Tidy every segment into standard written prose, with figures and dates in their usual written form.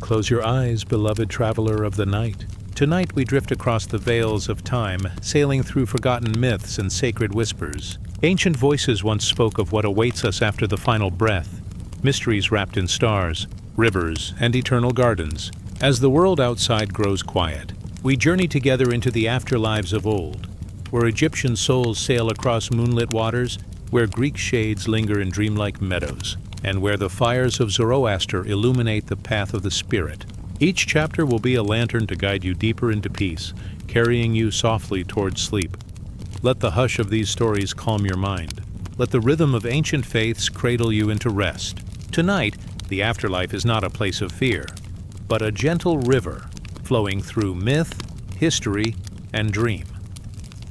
Close your eyes, beloved traveler of the night. Tonight we drift across the veils of time, sailing through forgotten myths and sacred whispers. Ancient voices once spoke of what awaits us after the final breath, mysteries wrapped in stars, rivers, and eternal gardens. As the world outside grows quiet, we journey together into the afterlives of old, where Egyptian souls sail across moonlit waters, where Greek shades linger in dreamlike meadows, and where the fires of Zoroaster illuminate the path of the spirit. Each chapter will be a lantern to guide you deeper into peace, carrying you softly towards sleep. Let the hush of these stories calm your mind. Let the rhythm of ancient faiths cradle you into rest. Tonight, the afterlife is not a place of fear, but a gentle river flowing through myth, history, and dream.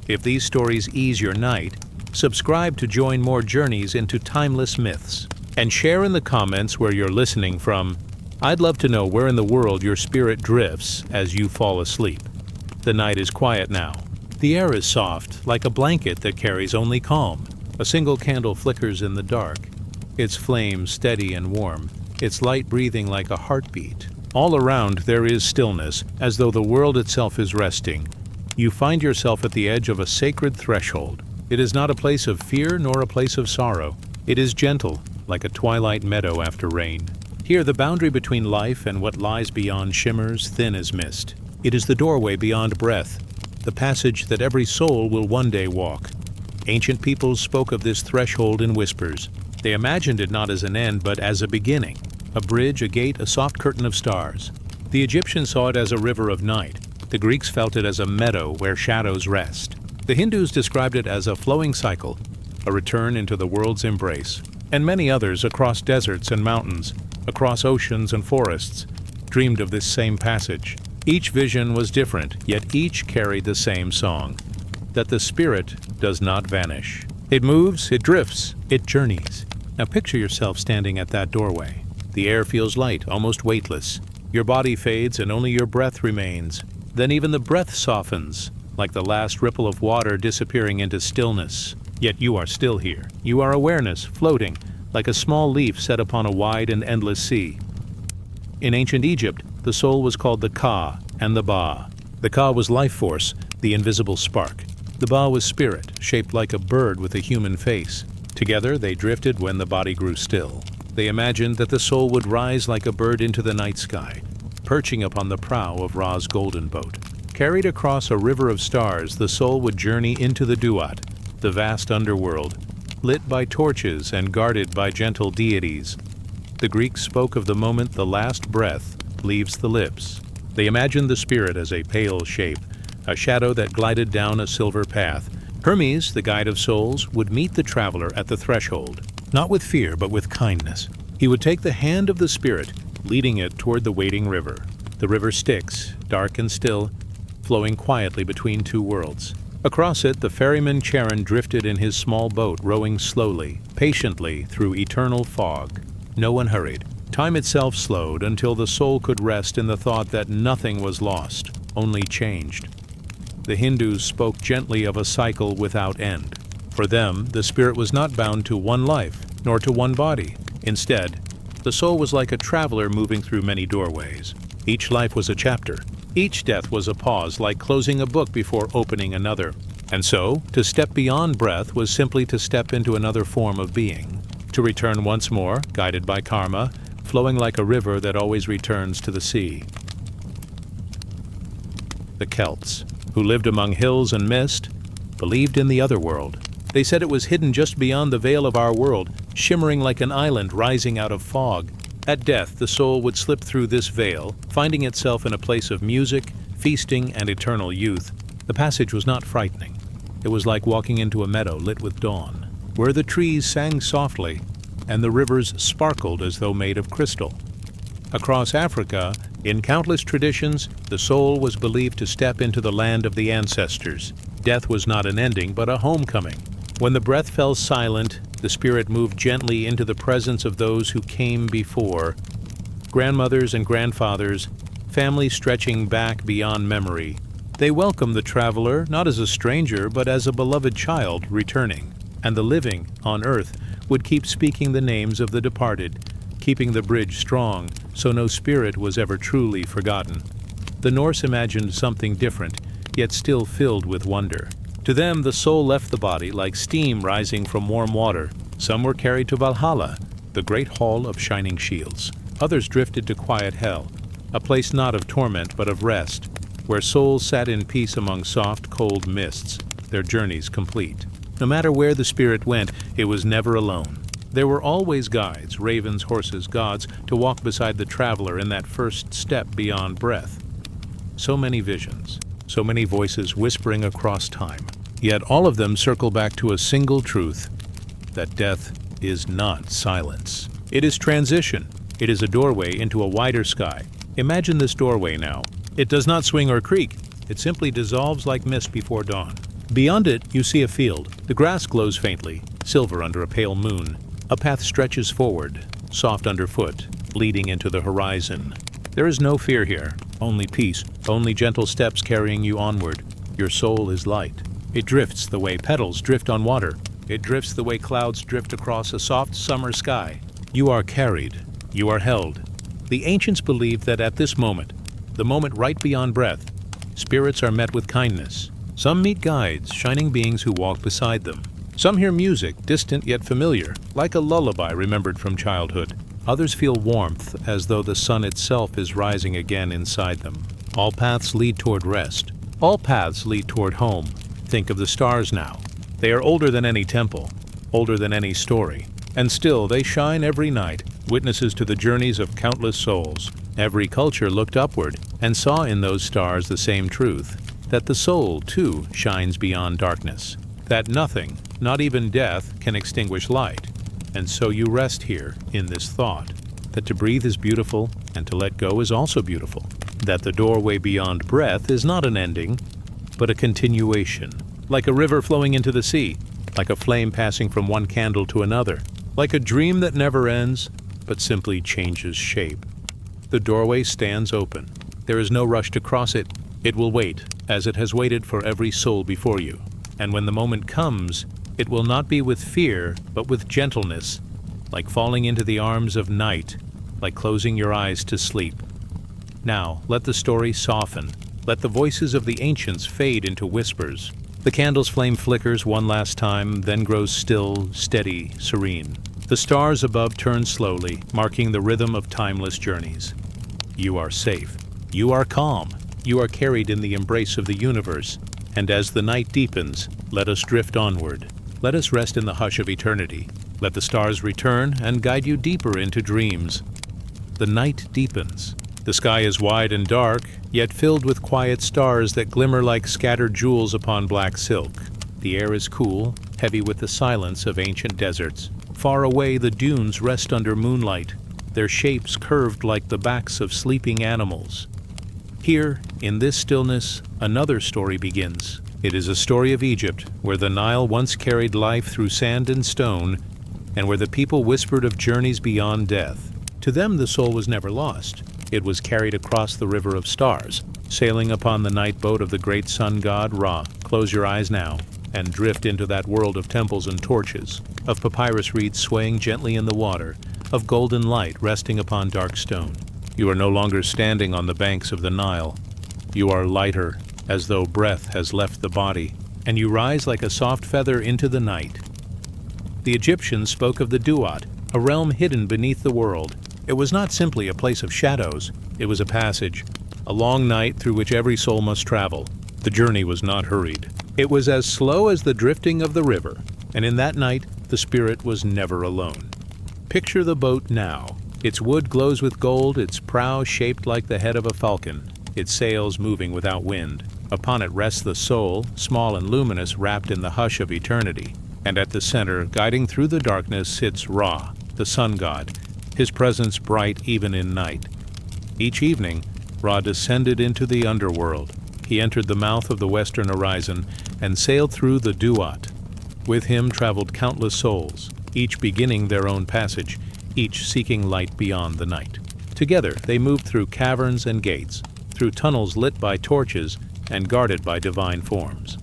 If these stories ease your night, subscribe to join more journeys into timeless myths. And share in the comments where you're listening from. I'd love to know where in the world your spirit drifts as you fall asleep. The night is quiet now. The air is soft, like a blanket that carries only calm. A single candle flickers in the dark, its flame steady and warm, its light breathing like a heartbeat. All around there is stillness, as though the world itself is resting. You find yourself at the edge of a sacred threshold. It is not a place of fear nor a place of sorrow. It is gentle, like a twilight meadow after rain. Here the boundary between life and what lies beyond shimmers thin as mist. It is the doorway beyond breath, the passage that every soul will one day walk. Ancient peoples spoke of this threshold in whispers. They imagined it not as an end, but as a beginning. A bridge, a gate, a soft curtain of stars. The Egyptians saw it as a river of night. The Greeks felt it as a meadow where shadows rest. The Hindus described it as a flowing cycle, a return into the world's embrace. And many others across deserts and mountains, across oceans and forests, dreamed of this same passage. Each vision was different, yet each carried the same song, that the spirit does not vanish. It moves, it drifts, it journeys. Now picture yourself standing at that doorway. The air feels light, almost weightless. Your body fades and only your breath remains. Then even the breath softens, like the last ripple of water disappearing into stillness. Yet you are still here. You are awareness, floating, like a small leaf set upon a wide and endless sea. In ancient Egypt, the soul was called the Ka and the Ba. The Ka was life force, the invisible spark. The Ba was spirit, shaped like a bird with a human face. Together they drifted when the body grew still. They imagined that the soul would rise like a bird into the night sky, perching upon the prow of Ra's golden boat. Carried across a river of stars, the soul would journey into the Duat, the vast underworld, lit by torches and guarded by gentle deities. The Greeks spoke of the moment the last breath leaves the lips. They imagined the spirit as a pale shape, a shadow that glided down a silver path. Hermes, the guide of souls, would meet the traveler at the threshold, not with fear but with kindness. He would take the hand of the spirit, leading it toward the waiting river. The river Styx, dark and still, flowing quietly between two worlds. Across it, the ferryman Charon drifted in his small boat, rowing slowly, patiently through eternal fog. No one hurried. Time itself slowed until the soul could rest in the thought that nothing was lost, only changed. The Hindus spoke gently of a cycle without end. For them, the spirit was not bound to one life, nor to one body. Instead, the soul was like a traveler moving through many doorways. Each life was a chapter. Each death was a pause, like closing a book before opening another. And so, to step beyond breath was simply to step into another form of being. To return once more, guided by karma, flowing like a river that always returns to the sea. The Celts, who lived among hills and mist, believed in the other world. They said it was hidden just beyond the veil of our world, shimmering like an island rising out of fog. At death, the soul would slip through this veil, finding itself in a place of music, feasting, and eternal youth. The passage was not frightening. It was like walking into a meadow lit with dawn, where the trees sang softly and the rivers sparkled as though made of crystal. Across Africa, in countless traditions, the soul was believed to step into the land of the ancestors. Death was not an ending, but a homecoming. When the breath fell silent, the spirit moved gently into the presence of those who came before. Grandmothers and grandfathers, families stretching back beyond memory. They welcomed the traveler not as a stranger, but as a beloved child returning. And the living, on earth, would keep speaking the names of the departed, keeping the bridge strong so no spirit was ever truly forgotten. The Norse imagined something different, yet still filled with wonder. To them, the soul left the body like steam rising from warm water. Some were carried to Valhalla, the great hall of shining shields. Others drifted to quiet hell, a place not of torment but of rest, where souls sat in peace among soft, cold mists, their journeys complete. No matter where the spirit went, it was never alone. There were always guides, ravens, horses, gods, to walk beside the traveler in that first step beyond breath. So many visions, so many voices whispering across time. Yet all of them circle back to a single truth, that death is not silence. It is transition. It is a doorway into a wider sky. Imagine this doorway now. It does not swing or creak. It simply dissolves like mist before dawn. Beyond it, you see a field. The grass glows faintly, silver under a pale moon. A path stretches forward, soft underfoot, leading into the horizon. There is no fear here, only peace, only gentle steps carrying you onward. Your soul is light. It drifts the way petals drift on water. It drifts the way clouds drift across a soft summer sky. You are carried. You are held. The ancients believed that at this moment, the moment right beyond breath, spirits are met with kindness. Some meet guides, shining beings who walk beside them. Some hear music, distant yet familiar, like a lullaby remembered from childhood. Others feel warmth, as though the sun itself is rising again inside them. All paths lead toward rest. All paths lead toward home. Think of the stars now. They are older than any temple, older than any story, and still they shine every night, witnesses to the journeys of countless souls. Every culture looked upward and saw in those stars the same truth, that the soul, too, shines beyond darkness, that nothing, not even death, can extinguish light. And so you rest here in this thought, that to breathe is beautiful and to let go is also beautiful, that the doorway beyond breath is not an ending, but a continuation, like a river flowing into the sea, like a flame passing from one candle to another, like a dream that never ends, but simply changes shape. The doorway stands open. There is no rush to cross it. It will wait, as it has waited for every soul before you. And when the moment comes, it will not be with fear, but with gentleness, like falling into the arms of night, like closing your eyes to sleep. Now, let the story soften. Let the voices of the ancients fade into whispers. The candle's flame flickers one last time, then grows still, steady, serene. The stars above turn slowly, marking the rhythm of timeless journeys. You are safe. You are calm. You are carried in the embrace of the universe. And as the night deepens, let us drift onward. Let us rest in the hush of eternity. Let the stars return and guide you deeper into dreams. The night deepens. The sky is wide and dark, yet filled with quiet stars that glimmer like scattered jewels upon black silk. The air is cool, heavy with the silence of ancient deserts. Far away, the dunes rest under moonlight, their shapes curved like the backs of sleeping animals. Here, in this stillness, another story begins. It is a story of Egypt, where the Nile once carried life through sand and stone, and where the people whispered of journeys beyond death. To them, the soul was never lost. It was carried across the river of stars, sailing upon the night boat of the great sun god Ra. Close your eyes now, and drift into that world of temples and torches, of papyrus reeds swaying gently in the water, of golden light resting upon dark stone. You are no longer standing on the banks of the Nile. You are lighter, as though breath has left the body, and you rise like a soft feather into the night. The Egyptians spoke of the Duat, a realm hidden beneath the world. It was not simply a place of shadows, it was a passage, a long night through which every soul must travel. The journey was not hurried. It was as slow as the drifting of the river, and in that night the spirit was never alone. Picture the boat now. Its wood glows with gold, its prow shaped like the head of a falcon, its sails moving without wind. Upon it rests the soul, small and luminous, wrapped in the hush of eternity. And at the center, guiding through the darkness, sits Ra, the sun god, his presence bright even in night. Each evening, Ra descended into the underworld. He entered the mouth of the western horizon and sailed through the Duat. With him traveled countless souls, each beginning their own passage, each seeking light beyond the night. Together, they moved through caverns and gates, through tunnels lit by torches and guarded by divine forms.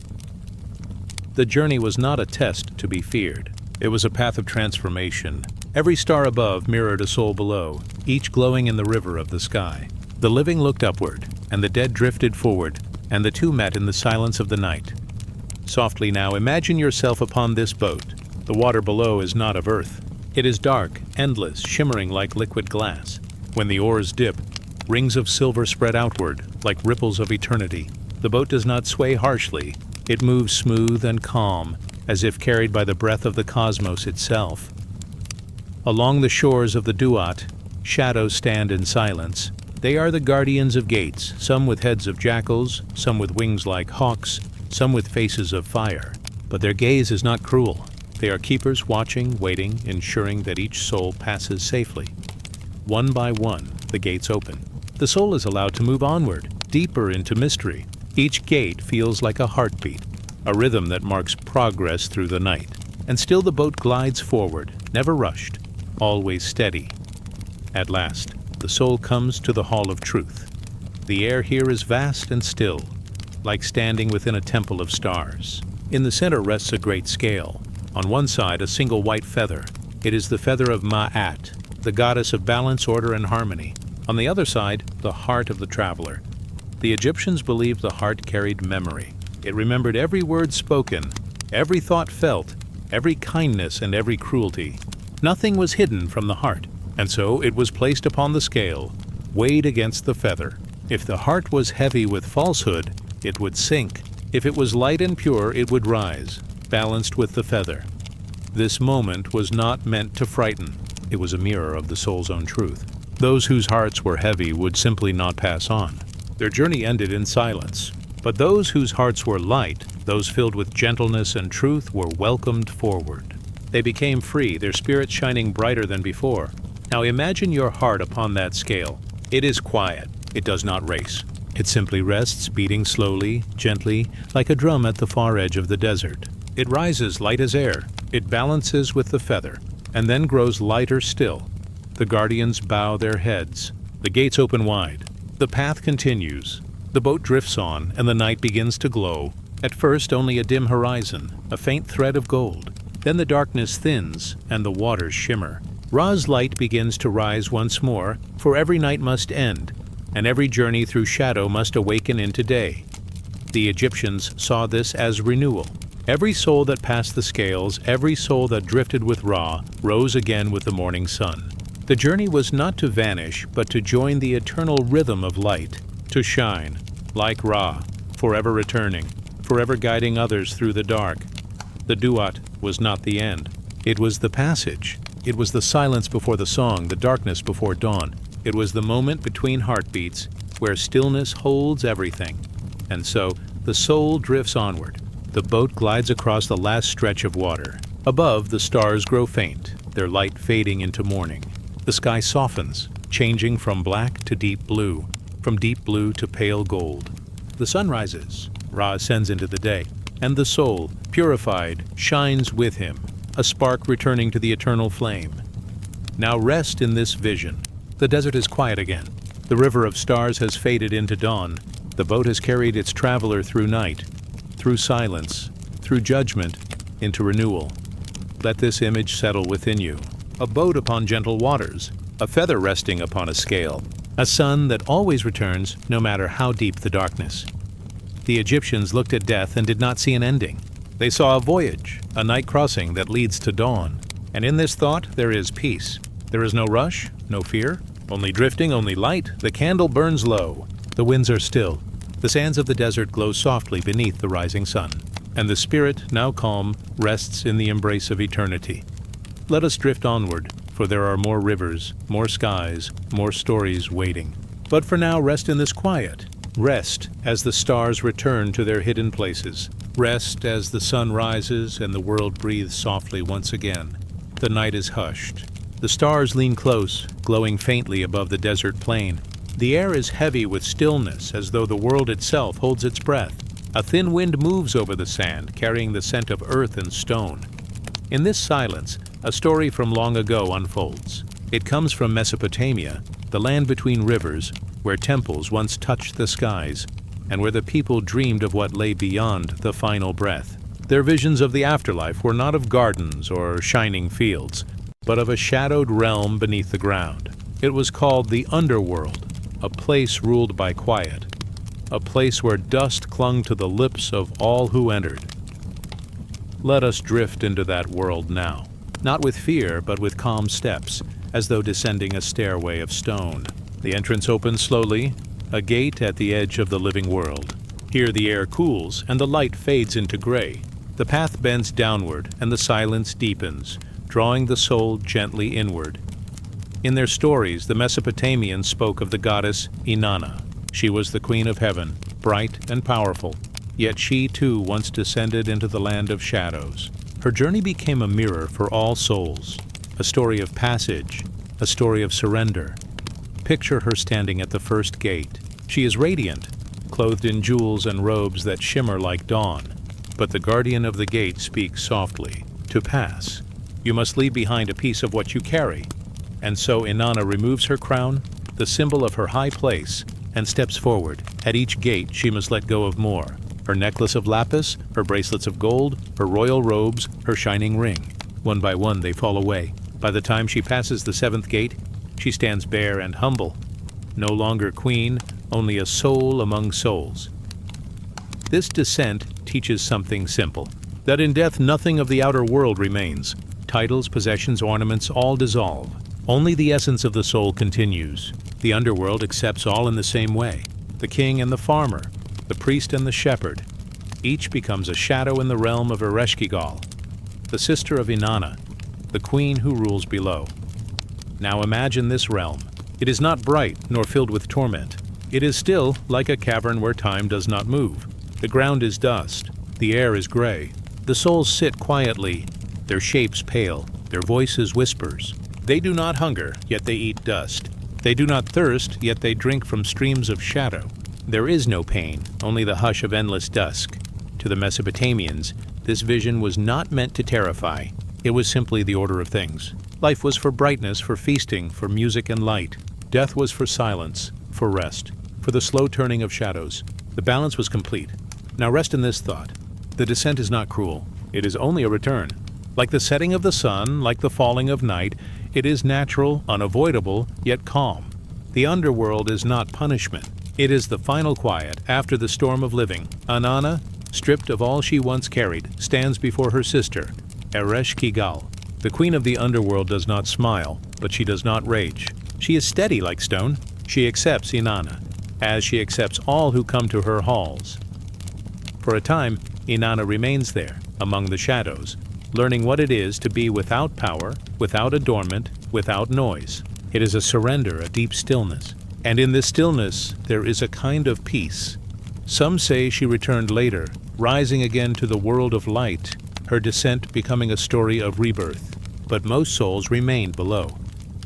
The journey was not a test to be feared. It was a path of transformation, Every star above mirrored a soul below, each glowing in the river of the sky. The living looked upward, and the dead drifted forward, and the two met in the silence of the night. Softly now, imagine yourself upon this boat. The water below is not of earth. It is dark, endless, shimmering like liquid glass. When the oars dip, rings of silver spread outward, like ripples of eternity. The boat does not sway harshly. It moves smooth and calm, as if carried by the breath of the cosmos itself. Along the shores of the Duat, shadows stand in silence. They are the guardians of gates, some with heads of jackals, some with wings like hawks, some with faces of fire. But their gaze is not cruel. They are keepers watching, waiting, ensuring that each soul passes safely. One by one, the gates open. The soul is allowed to move onward, deeper into mystery. Each gate feels like a heartbeat, a rhythm that marks progress through the night. And still the boat glides forward, never rushed, always steady. At last, the soul comes to the Hall of Truth. The air here is vast and still, like standing within a temple of stars. In the center rests a great scale. On one side, a single white feather. It is the feather of Ma'at, the goddess of balance, order, and harmony. On the other side, the heart of the traveler. The Egyptians believed the heart carried memory. It remembered every word spoken, every thought felt, every kindness and every cruelty. Nothing was hidden from the heart, and so it was placed upon the scale, weighed against the feather. If the heart was heavy with falsehood, it would sink. If it was light and pure, it would rise, balanced with the feather. This moment was not meant to frighten. It was a mirror of the soul's own truth. Those whose hearts were heavy would simply not pass on. Their journey ended in silence. But those whose hearts were light, those filled with gentleness and truth, were welcomed forward. They became free, their spirits shining brighter than before. Now imagine your heart upon that scale. It is quiet. It does not race. It simply rests, beating slowly, gently, like a drum at the far edge of the desert. It rises light as air. It balances with the feather, and then grows lighter still. The guardians bow their heads. The gates open wide. The path continues. The boat drifts on, and the night begins to glow. At first, only a dim horizon, a faint thread of gold. Then the darkness thins, and the waters shimmer. Ra's light begins to rise once more, for every night must end, and every journey through shadow must awaken into day. The Egyptians saw this as renewal. Every soul that passed the scales, every soul that drifted with Ra, rose again with the morning sun. The journey was not to vanish, but to join the eternal rhythm of light, to shine, like Ra, forever returning, forever guiding others through the dark. The Duat was not the end. It was the passage. It was the silence before the song, the darkness before dawn. It was the moment between heartbeats, where stillness holds everything. And so, the soul drifts onward. The boat glides across the last stretch of water. Above, the stars grow faint, their light fading into morning. The sky softens, changing from black to deep blue, from deep blue to pale gold. The sun rises, Ra ascends into the day, and the soul, purified, shines with him, a spark returning to the eternal flame. Now rest in this vision. The desert is quiet again. The river of stars has faded into dawn. The boat has carried its traveler through night, through silence, through judgment, into renewal. Let this image settle within you. A boat upon gentle waters, a feather resting upon a scale, a sun that always returns no matter how deep the darkness. The Egyptians looked at death and did not see an ending. They saw a voyage, a night crossing that leads to dawn. And in this thought there is peace. There is no rush, no fear, only drifting, only light. The candle burns low. The winds are still. The sands of the desert glow softly beneath the rising sun. And the spirit, now calm, rests in the embrace of eternity. Let us drift onward, for there are more rivers, more skies, more stories waiting. But for now, rest in this quiet. Rest as the stars return to their hidden places. Rest as the sun rises and the world breathes softly once again. The night is hushed. The stars lean close, glowing faintly above the desert plain. The air is heavy with stillness, as though the world itself holds its breath. A thin wind moves over the sand, carrying the scent of earth and stone. In this silence, a story from long ago unfolds. It comes from Mesopotamia, the land between rivers, where temples once touched the skies, and where the people dreamed of what lay beyond the final breath. Their visions of the afterlife were not of gardens or shining fields, but of a shadowed realm beneath the ground. It was called the Underworld, a place ruled by quiet, a place where dust clung to the lips of all who entered. Let us drift into that world now, not with fear, but with calm steps, as though descending a stairway of stone. The entrance opens slowly, a gate at the edge of the living world. Here the air cools and the light fades into gray. The path bends downward and the silence deepens, drawing the soul gently inward. In their stories, the Mesopotamians spoke of the goddess Inanna. She was the queen of heaven, bright and powerful, yet she too once descended into the land of shadows. Her journey became a mirror for all souls, a story of passage, a story of surrender. Picture her standing at the first gate. She is radiant, clothed in jewels and robes that shimmer like dawn. But the guardian of the gate speaks softly. To pass, you must leave behind a piece of what you carry. And so Inanna removes her crown, the symbol of her high place, and steps forward. At each gate she must let go of more. Her necklace of lapis, her bracelets of gold, her royal robes, her shining ring. One by one they fall away. By the time she passes the seventh gate, she stands bare and humble. No longer queen, only a soul among souls. This descent teaches something simple, that in death nothing of the outer world remains. Titles, possessions, ornaments, all dissolve. Only the essence of the soul continues. The underworld accepts all in the same way. The king and the farmer, the priest and the shepherd. Each becomes a shadow in the realm of Ereshkigal, the sister of Inanna, the queen who rules below. Now imagine this realm. It is not bright nor filled with torment. It is still like a cavern where time does not move. The ground is dust. The air is gray. The souls sit quietly, their shapes pale, their voices whispers. They do not hunger, yet they eat dust. They do not thirst, yet they drink from streams of shadow. There is no pain, only the hush of endless dusk. To the Mesopotamians, this vision was not meant to terrify. It was simply the order of things. Life was for brightness, for feasting, for music and light. Death was for silence, for rest, for the slow turning of shadows. The balance was complete. Now rest in this thought. The descent is not cruel. It is only a return. Like the setting of the sun, like the falling of night, it is natural, unavoidable, yet calm. The underworld is not punishment. It is the final quiet after the storm of living. Inanna, stripped of all she once carried, stands before her sister, Ereshkigal. The queen of the underworld does not smile, but she does not rage. She is steady like stone. She accepts Inanna, as she accepts all who come to her halls. For a time, Inanna remains there, among the shadows, learning what it is to be without power, without adornment, without noise. It is a surrender, a deep stillness. And in this stillness, there is a kind of peace. Some say she returned later, rising again to the world of light, her descent becoming a story of rebirth. But most souls remained below,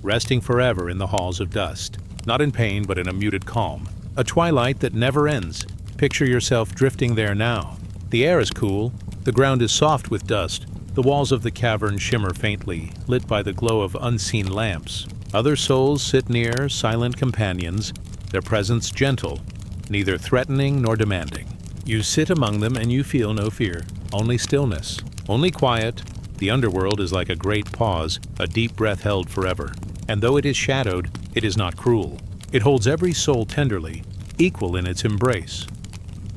resting forever in the halls of dust, not in pain but in a muted calm, a twilight that never ends. Picture yourself drifting there now. The air is cool, the ground is soft with dust, the walls of the cavern shimmer faintly, lit by the glow of unseen lamps. Other souls sit near, silent companions, their presence gentle, neither threatening nor demanding. You sit among them and you feel no fear, only stillness, only quiet. The underworld is like a great pause, a deep breath held forever. And though it is shadowed, it is not cruel. It holds every soul tenderly, equal in its embrace.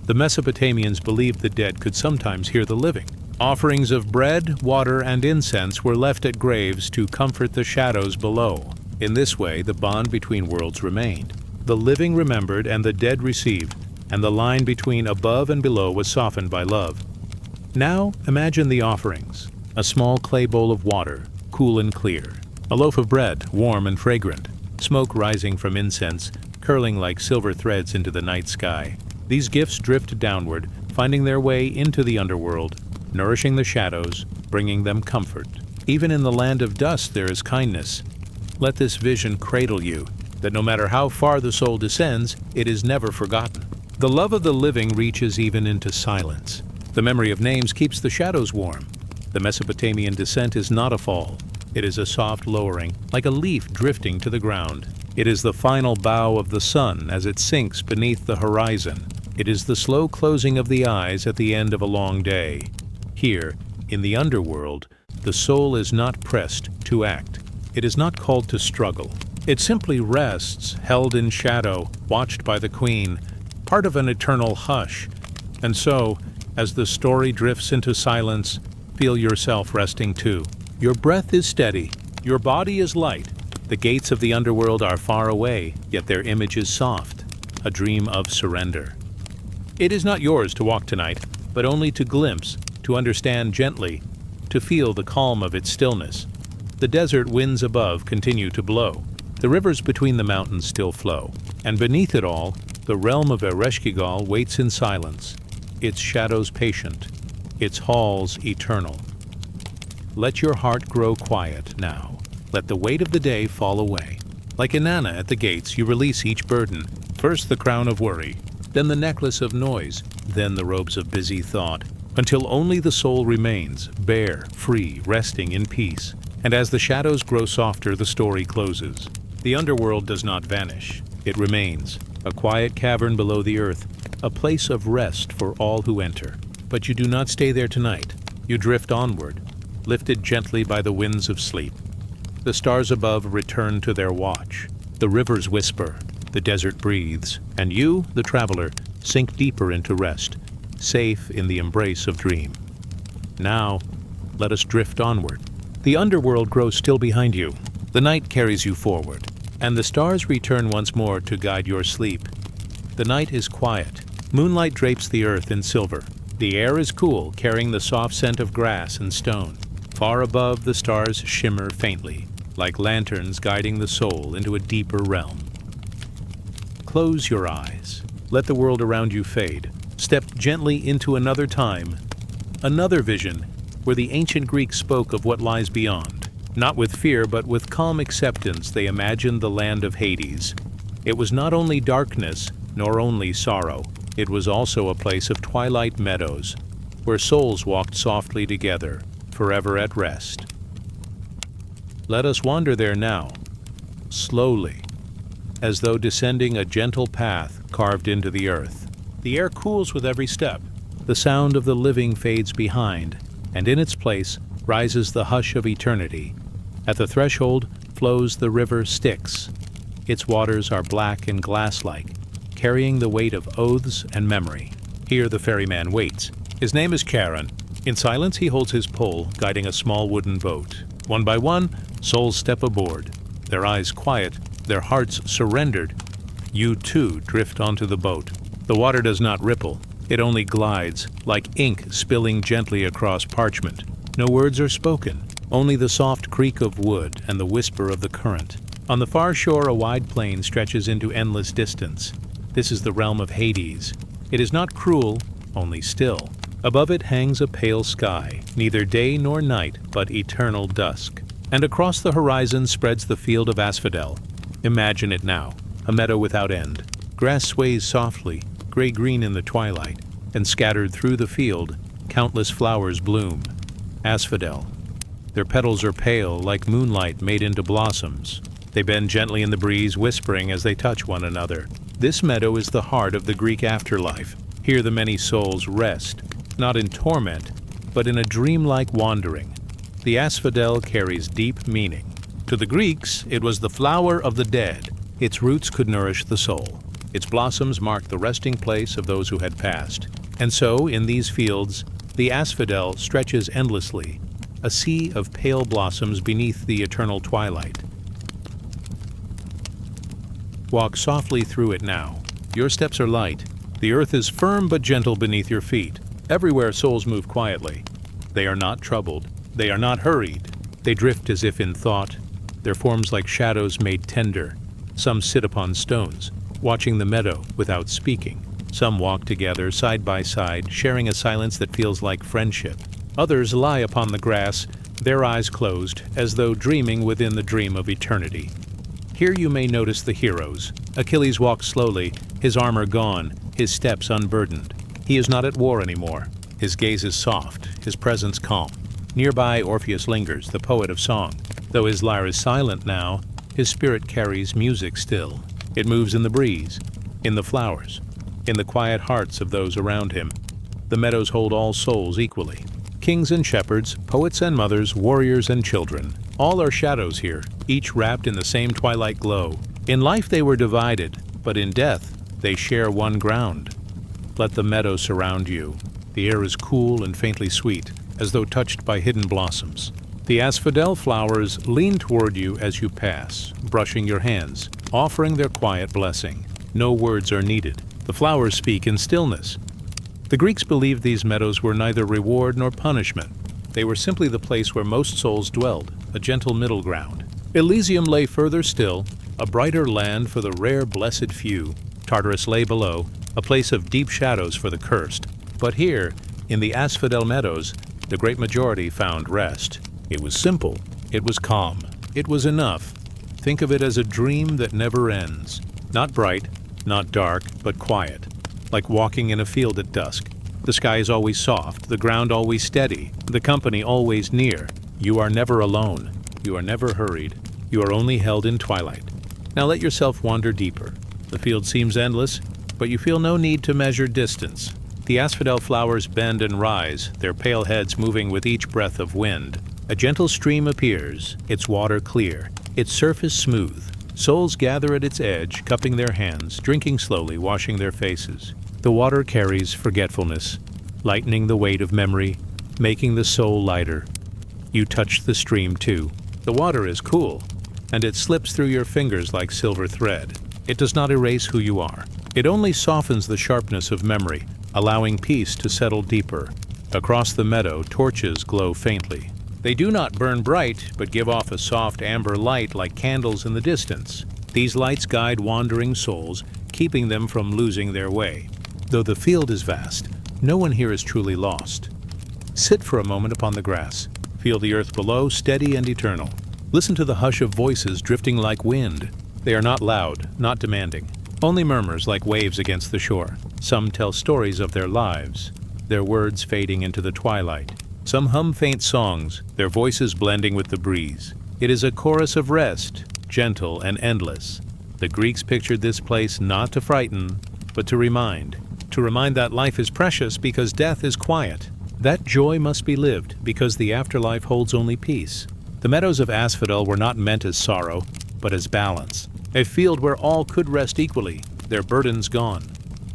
The Mesopotamians believed the dead could sometimes hear the living. Offerings of bread, water, and incense were left at graves to comfort the shadows below. In this way, the bond between worlds remained. The living remembered and the dead received, and the line between above and below was softened by love. Now, imagine the offerings. A small clay bowl of water, cool and clear. A loaf of bread, warm and fragrant. Smoke rising from incense, curling like silver threads into the night sky. These gifts drift downward, finding their way into the underworld, nourishing the shadows, bringing them comfort. Even in the land of dust there is kindness. Let this vision cradle you, that no matter how far the soul descends, it is never forgotten. The love of the living reaches even into silence. The memory of names keeps the shadows warm. The Mesopotamian descent is not a fall. It is a soft lowering, like a leaf drifting to the ground. It is the final bow of the sun as it sinks beneath the horizon. It is the slow closing of the eyes at the end of a long day. Here, in the underworld, The soul is not pressed to act. It is not called to struggle. It simply rests, held in shadow, watched by the queen, part of an eternal hush. And so, as the story drifts into silence, feel yourself resting too. Your breath is steady. Your body is light. The gates of the underworld are far away, yet their image is soft, a dream of surrender. It is not yours to walk tonight, but only to glimpse, to understand gently, to feel the calm of its stillness. The desert winds above continue to blow. The rivers between the mountains still flow. And beneath it all, the realm of Ereshkigal waits in silence, its shadows patient, its halls eternal. Let your heart grow quiet now. Let the weight of the day fall away. Like Inanna at the gates, you release each burden. First the crown of worry, then the necklace of noise, then the robes of busy thought, until only the soul remains, bare, free, resting in peace. And as the shadows grow softer, the story closes. The underworld does not vanish. It remains, a quiet cavern below the earth, a place of rest for all who enter. But you do not stay there tonight. You drift onward, lifted gently by the winds of sleep. The stars above return to their watch. The rivers whisper, the desert breathes, and you, the traveler, sink deeper into rest, safe in the embrace of dream. Now, let us drift onward. The underworld grows still behind you. The night carries you forward, and the stars return once more to guide your sleep. The night is quiet. Moonlight drapes the earth in silver. The air is cool, carrying the soft scent of grass and stone. Far above, the stars shimmer faintly, like lanterns guiding the soul into a deeper realm. Close your eyes. Let the world around you fade. Step gently into another time, another vision, where the ancient Greeks spoke of what lies beyond. Not with fear, but with calm acceptance, they imagined the land of Hades. It was not only darkness, nor only sorrow. It was also a place of twilight meadows, where souls walked softly together, forever at rest. Let us wander there now, slowly, as though descending a gentle path carved into the earth. The air cools with every step. The sound of the living fades behind, and in its place rises the hush of eternity. At the threshold flows the river Styx. Its waters are black and glass-like, carrying the weight of oaths and memory. Here the ferryman waits. His name is Charon. In silence he holds his pole, guiding a small wooden boat. One by one, souls step aboard. Their eyes quiet, their hearts surrendered. You too drift onto the boat. The water does not ripple. It only glides, like ink spilling gently across parchment. No words are spoken, only the soft creak of wood and the whisper of the current. On the far shore, a wide plain stretches into endless distance. This is the realm of Hades. It is not cruel, only still. Above it hangs a pale sky, neither day nor night, but eternal dusk. And across the horizon spreads the field of asphodel. Imagine it now, a meadow without end. Grass sways softly, gray-green in the twilight, and scattered through the field, countless flowers bloom. Asphodel. Their petals are pale, like moonlight made into blossoms. They bend gently in the breeze, whispering as they touch one another. This meadow is the heart of the Greek afterlife. Here the many souls rest, not in torment, but in a dreamlike wandering. The asphodel carries deep meaning. To the Greeks, it was the flower of the dead. Its roots could nourish the soul. Its blossoms marked the resting place of those who had passed. And so, in these fields, the asphodel stretches endlessly, a sea of pale blossoms beneath the eternal twilight. Walk softly through it now. Your steps are light. The earth is firm but gentle beneath your feet. Everywhere souls move quietly. They are not troubled. They are not hurried. They drift as if in thought, their forms like shadows made tender. Some sit upon stones, watching the meadow without speaking. Some walk together side by side, sharing a silence that feels like friendship. Others lie upon the grass, their eyes closed, as though dreaming within the dream of eternity. Here you may notice the heroes. Achilles walks slowly, his armor gone, his steps unburdened. He is not at war anymore. His gaze is soft, his presence calm. Nearby Orpheus lingers, the poet of song. Though his lyre is silent now, his spirit carries music still. It moves in the breeze, in the flowers, in the quiet hearts of those around him. The meadows hold all souls equally. kings and shepherds, poets and mothers, warriors and children. All are shadows here, each wrapped in the same twilight glow. In life they were divided, but in death they share one ground. Let the meadow surround you. The air is cool and faintly sweet, as though touched by hidden blossoms. The asphodel flowers lean toward you as you pass, brushing your hands, offering their quiet blessing. No words are needed. The flowers speak in stillness. The Greeks believed these meadows were neither reward nor punishment. They were simply the place where most souls dwelled, a gentle middle ground. Elysium lay further still, a brighter land for the rare blessed few. Tartarus lay below, a place of deep shadows for the cursed. But here, in the asphodel meadows, the great majority found rest. It was simple. It was calm. It was enough. Think of it as a dream that never ends. Not bright, not dark, but quiet. Like walking in a field at dusk. The sky is always soft, the ground always steady, the company always near. You are never alone. You are never hurried. You are only held in twilight. Now let yourself wander deeper. The field seems endless, but you feel no need to measure distance. The asphodel flowers bend and rise, their pale heads moving with each breath of wind. A gentle stream appears, its water clear, its surface smooth. Souls gather at its edge, cupping their hands, drinking slowly, washing their faces. The water carries forgetfulness, lightening the weight of memory, making the soul lighter. You touch the stream too. The water is cool, and it slips through your fingers like silver thread. It does not erase who you are. It only softens the sharpness of memory, allowing peace to settle deeper. Across the meadow, torches glow faintly. They do not burn bright, but give off a soft amber light like candles in the distance. These lights guide wandering souls, keeping them from losing their way. Though the field is vast, no one here is truly lost. Sit for a moment upon the grass. Feel the earth below, steady and eternal. Listen to the hush of voices drifting like wind. They are not loud, not demanding. Only murmurs like waves against the shore. Some tell stories of their lives, their words fading into the twilight. Some hum faint songs, their voices blending with the breeze. It is a chorus of rest, gentle and endless. The Greeks pictured this place not to frighten, but to remind that life is precious because death is quiet. That joy must be lived because the afterlife holds only peace. The meadows of asphodel were not meant as sorrow, but as balance. A field where all could rest equally, their burdens gone.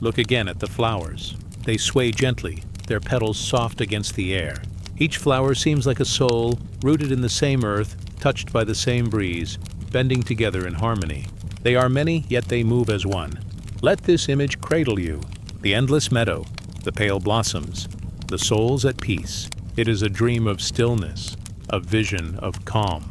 Look again at the flowers. They sway gently, their petals soft against the air. Each flower seems like a soul, rooted in the same earth, touched by the same breeze, bending together in harmony. They are many, yet they move as one. Let this image cradle you. The endless meadow, the pale blossoms, the souls at peace. It is a dream of stillness, a vision of calm.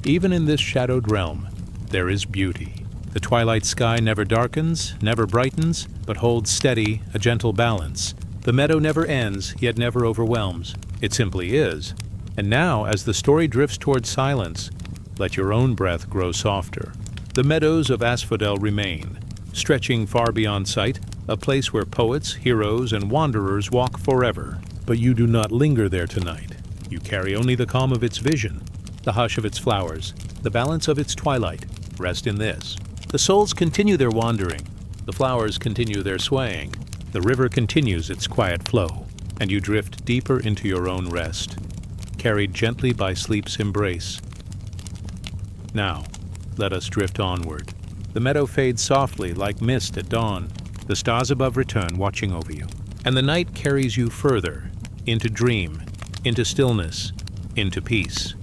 Even in this shadowed realm, there is beauty. The twilight sky never darkens, never brightens, but holds steady, a gentle balance. The meadow never ends, yet never overwhelms. It simply is. And now, as the story drifts towards silence, let your own breath grow softer. The meadows of asphodel remain, stretching far beyond sight, a place where poets, heroes, and wanderers walk forever. But you do not linger there tonight. You carry only the calm of its vision, the hush of its flowers, the balance of its twilight. Rest in this. The souls continue their wandering. The flowers continue their swaying. The river continues its quiet flow, and you drift deeper into your own rest, carried gently by sleep's embrace. Now, let us drift onward. The meadow fades softly like mist at dawn. The stars above return, watching over you. And the night carries you further, into dream, into stillness, into peace.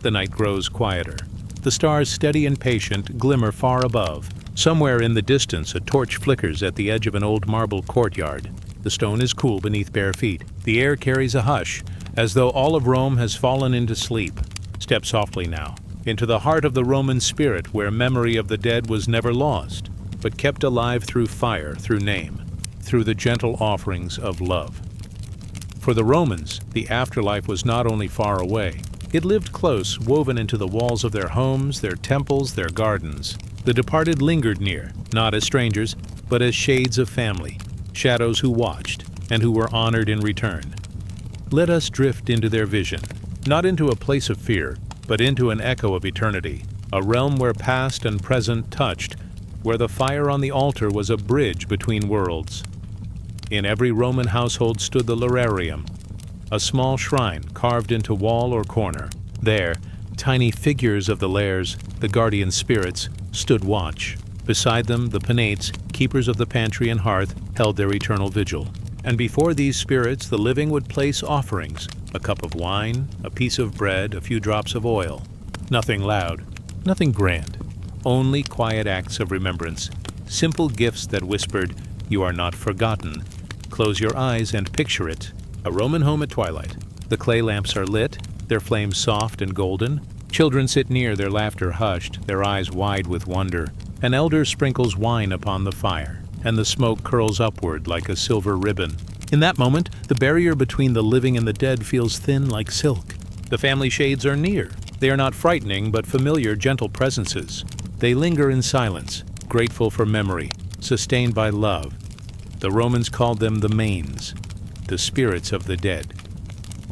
The night grows quieter. The stars, steady and patient, glimmer far above. Somewhere in the distance, a torch flickers at the edge of an old marble courtyard. The stone is cool beneath bare feet. The air carries a hush, as though all of Rome has fallen into sleep. Step softly now, into the heart of the Roman spirit where memory of the dead was never lost, but kept alive through fire, through name, through the gentle offerings of love. For the Romans, the afterlife was not only far away. It lived close, woven into the walls of their homes, their temples, their gardens. The departed lingered near, not as strangers, but as shades of family, shadows who watched and who were honored in return. Let us drift into their vision, not into a place of fear, but into an echo of eternity, a realm where past and present touched, where the fire on the altar was a bridge between worlds. In every Roman household stood the lararium, a small shrine carved into wall or corner. There, tiny figures of the lairs, the guardian spirits, stood watch. Beside them, the penates, keepers of the pantry and hearth, held their eternal vigil. And before these spirits, the living would place offerings, a cup of wine, a piece of bread, a few drops of oil. Nothing loud, nothing grand, only quiet acts of remembrance, simple gifts that whispered, "You are not forgotten." Close your eyes and picture it. A Roman home at twilight. The clay lamps are lit, their flames soft and golden. Children sit near, their laughter hushed, their eyes wide with wonder. An elder sprinkles wine upon the fire, and the smoke curls upward like a silver ribbon. In that moment, the barrier between the living and the dead feels thin like silk. The family shades are near. They are not frightening, but familiar, gentle presences. They linger in silence, grateful for memory, sustained by love. The Romans called them the manes, the spirits of the dead.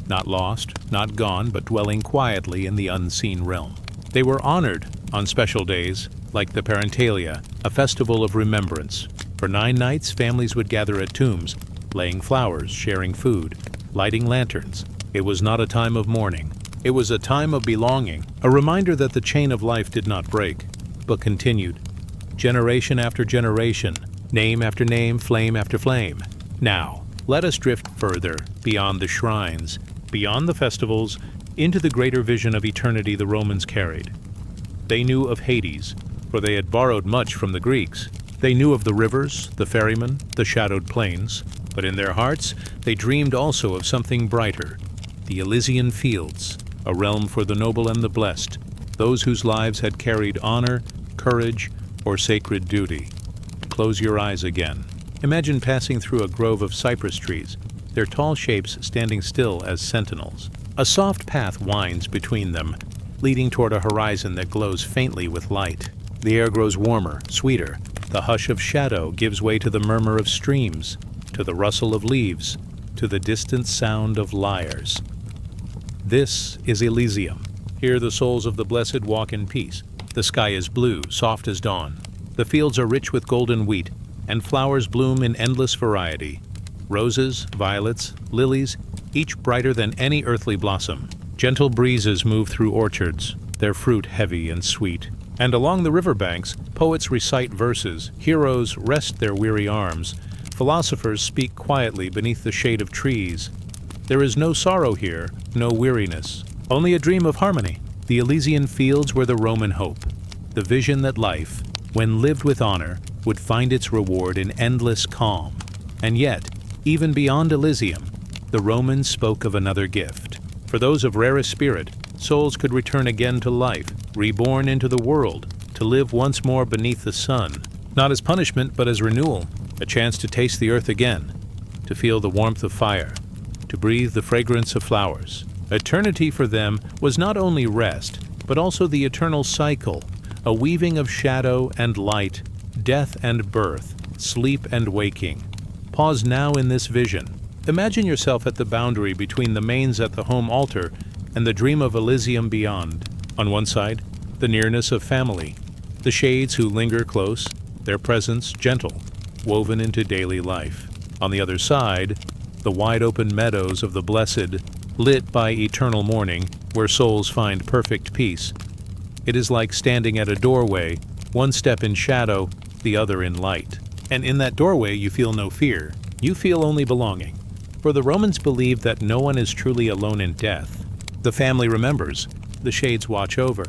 Not lost, not gone, but dwelling quietly in the unseen realm. They were honored on special days, like the Parentalia, a festival of remembrance. For 9 nights, families would gather at tombs, laying flowers, sharing food, lighting lanterns. It was not a time of mourning. It was a time of belonging, a reminder that the chain of life did not break, but continued. Generation after generation, name after name, flame after flame. Now, let us drift further, beyond the shrines, beyond the festivals, into the greater vision of eternity the Romans carried. They knew of Hades, for they had borrowed much from the Greeks. They knew of the rivers, the ferrymen, the shadowed plains, but in their hearts they dreamed also of something brighter, the Elysian fields, a realm for the noble and the blessed, those whose lives had carried honor, courage, or sacred duty. Close your eyes again. Imagine passing through a grove of cypress trees, their tall shapes standing still as sentinels. A soft path winds between them, leading toward a horizon that glows faintly with light. The air grows warmer, sweeter. The hush of shadow gives way to the murmur of streams, to the rustle of leaves, to the distant sound of lyres. This is Elysium. Here the souls of the blessed walk in peace. The sky is blue, soft as dawn. The fields are rich with golden wheat, and flowers bloom in endless variety. Roses, violets, lilies, each brighter than any earthly blossom. Gentle breezes move through orchards, their fruit heavy and sweet. And along the riverbanks, poets recite verses, heroes rest their weary arms, philosophers speak quietly beneath the shade of trees. There is no sorrow here, no weariness, only a dream of harmony. The Elysian fields were the Roman hope, the vision that life, when lived with honor, would find its reward in endless calm. And yet, even beyond Elysium, the Romans spoke of another gift. For those of rarest spirit, souls could return again to life, reborn into the world, to live once more beneath the sun, not as punishment but as renewal, a chance to taste the earth again, to feel the warmth of fire, to breathe the fragrance of flowers. Eternity for them was not only rest, but also the eternal cycle, a weaving of shadow and light, death and birth, sleep and waking. Pause now in this vision. Imagine yourself at the boundary between the manes at the home altar and the dream of Elysium beyond. On one side, the nearness of family, the shades who linger close, their presence gentle, woven into daily life. On the other side, the wide-open meadows of the blessed, lit by eternal morning, where souls find perfect peace. It is like standing at a doorway, one step in shadow, the other in light. And in that doorway you feel no fear. You feel only belonging. For the Romans believed that no one is truly alone in death. The family remembers. The shades watch over.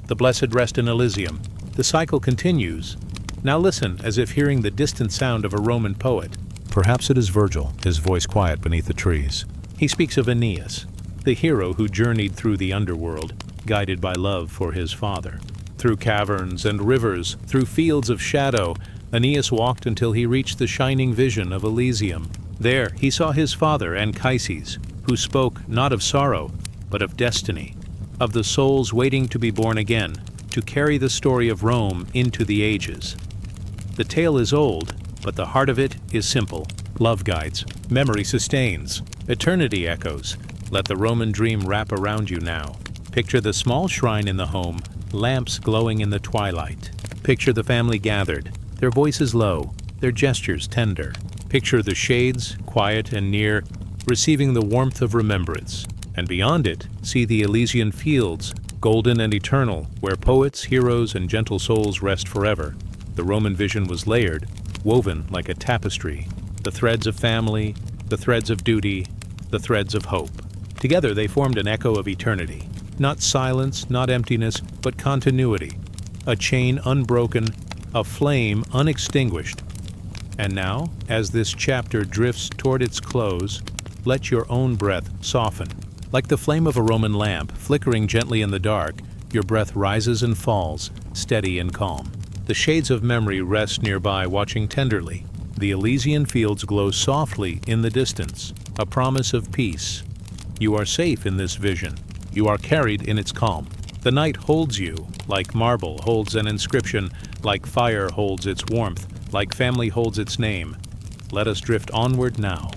The blessed rest in Elysium. The cycle continues. Now listen, as if hearing the distant sound of a Roman poet. Perhaps it is Virgil, his voice quiet beneath the trees. He speaks of Aeneas, the hero who journeyed through the underworld, guided by love for his father. Through caverns and rivers, through fields of shadow, Aeneas walked until he reached the shining vision of Elysium. There he saw his father, Anchises, who spoke not of sorrow, but of destiny, of the souls waiting to be born again, to carry the story of Rome into the ages. The tale is old, but the heart of it is simple. Love guides, memory sustains, eternity echoes. Let the Roman dream wrap around you now. Picture the small shrine in the home, lamps glowing in the twilight. Picture the family gathered, their voices low, their gestures tender. Picture the shades, quiet and near, receiving the warmth of remembrance. And beyond it, see the Elysian fields, golden and eternal, where poets, heroes, and gentle souls rest forever. The Roman vision was layered, woven like a tapestry. The threads of family, the threads of duty, the threads of hope. Together they formed an echo of eternity. Not silence, not emptiness, but continuity. A chain unbroken, a flame unextinguished. And now, as this chapter drifts toward its close, let your own breath soften. Like the flame of a Roman lamp, flickering gently in the dark, your breath rises and falls, steady and calm. The shades of memory rest nearby, watching tenderly. The Elysian fields glow softly in the distance, a promise of peace. You are safe in this vision. You are carried in its calm. The night holds you, like marble holds an inscription, like fire holds its warmth, like family holds its name. Let us drift onward now.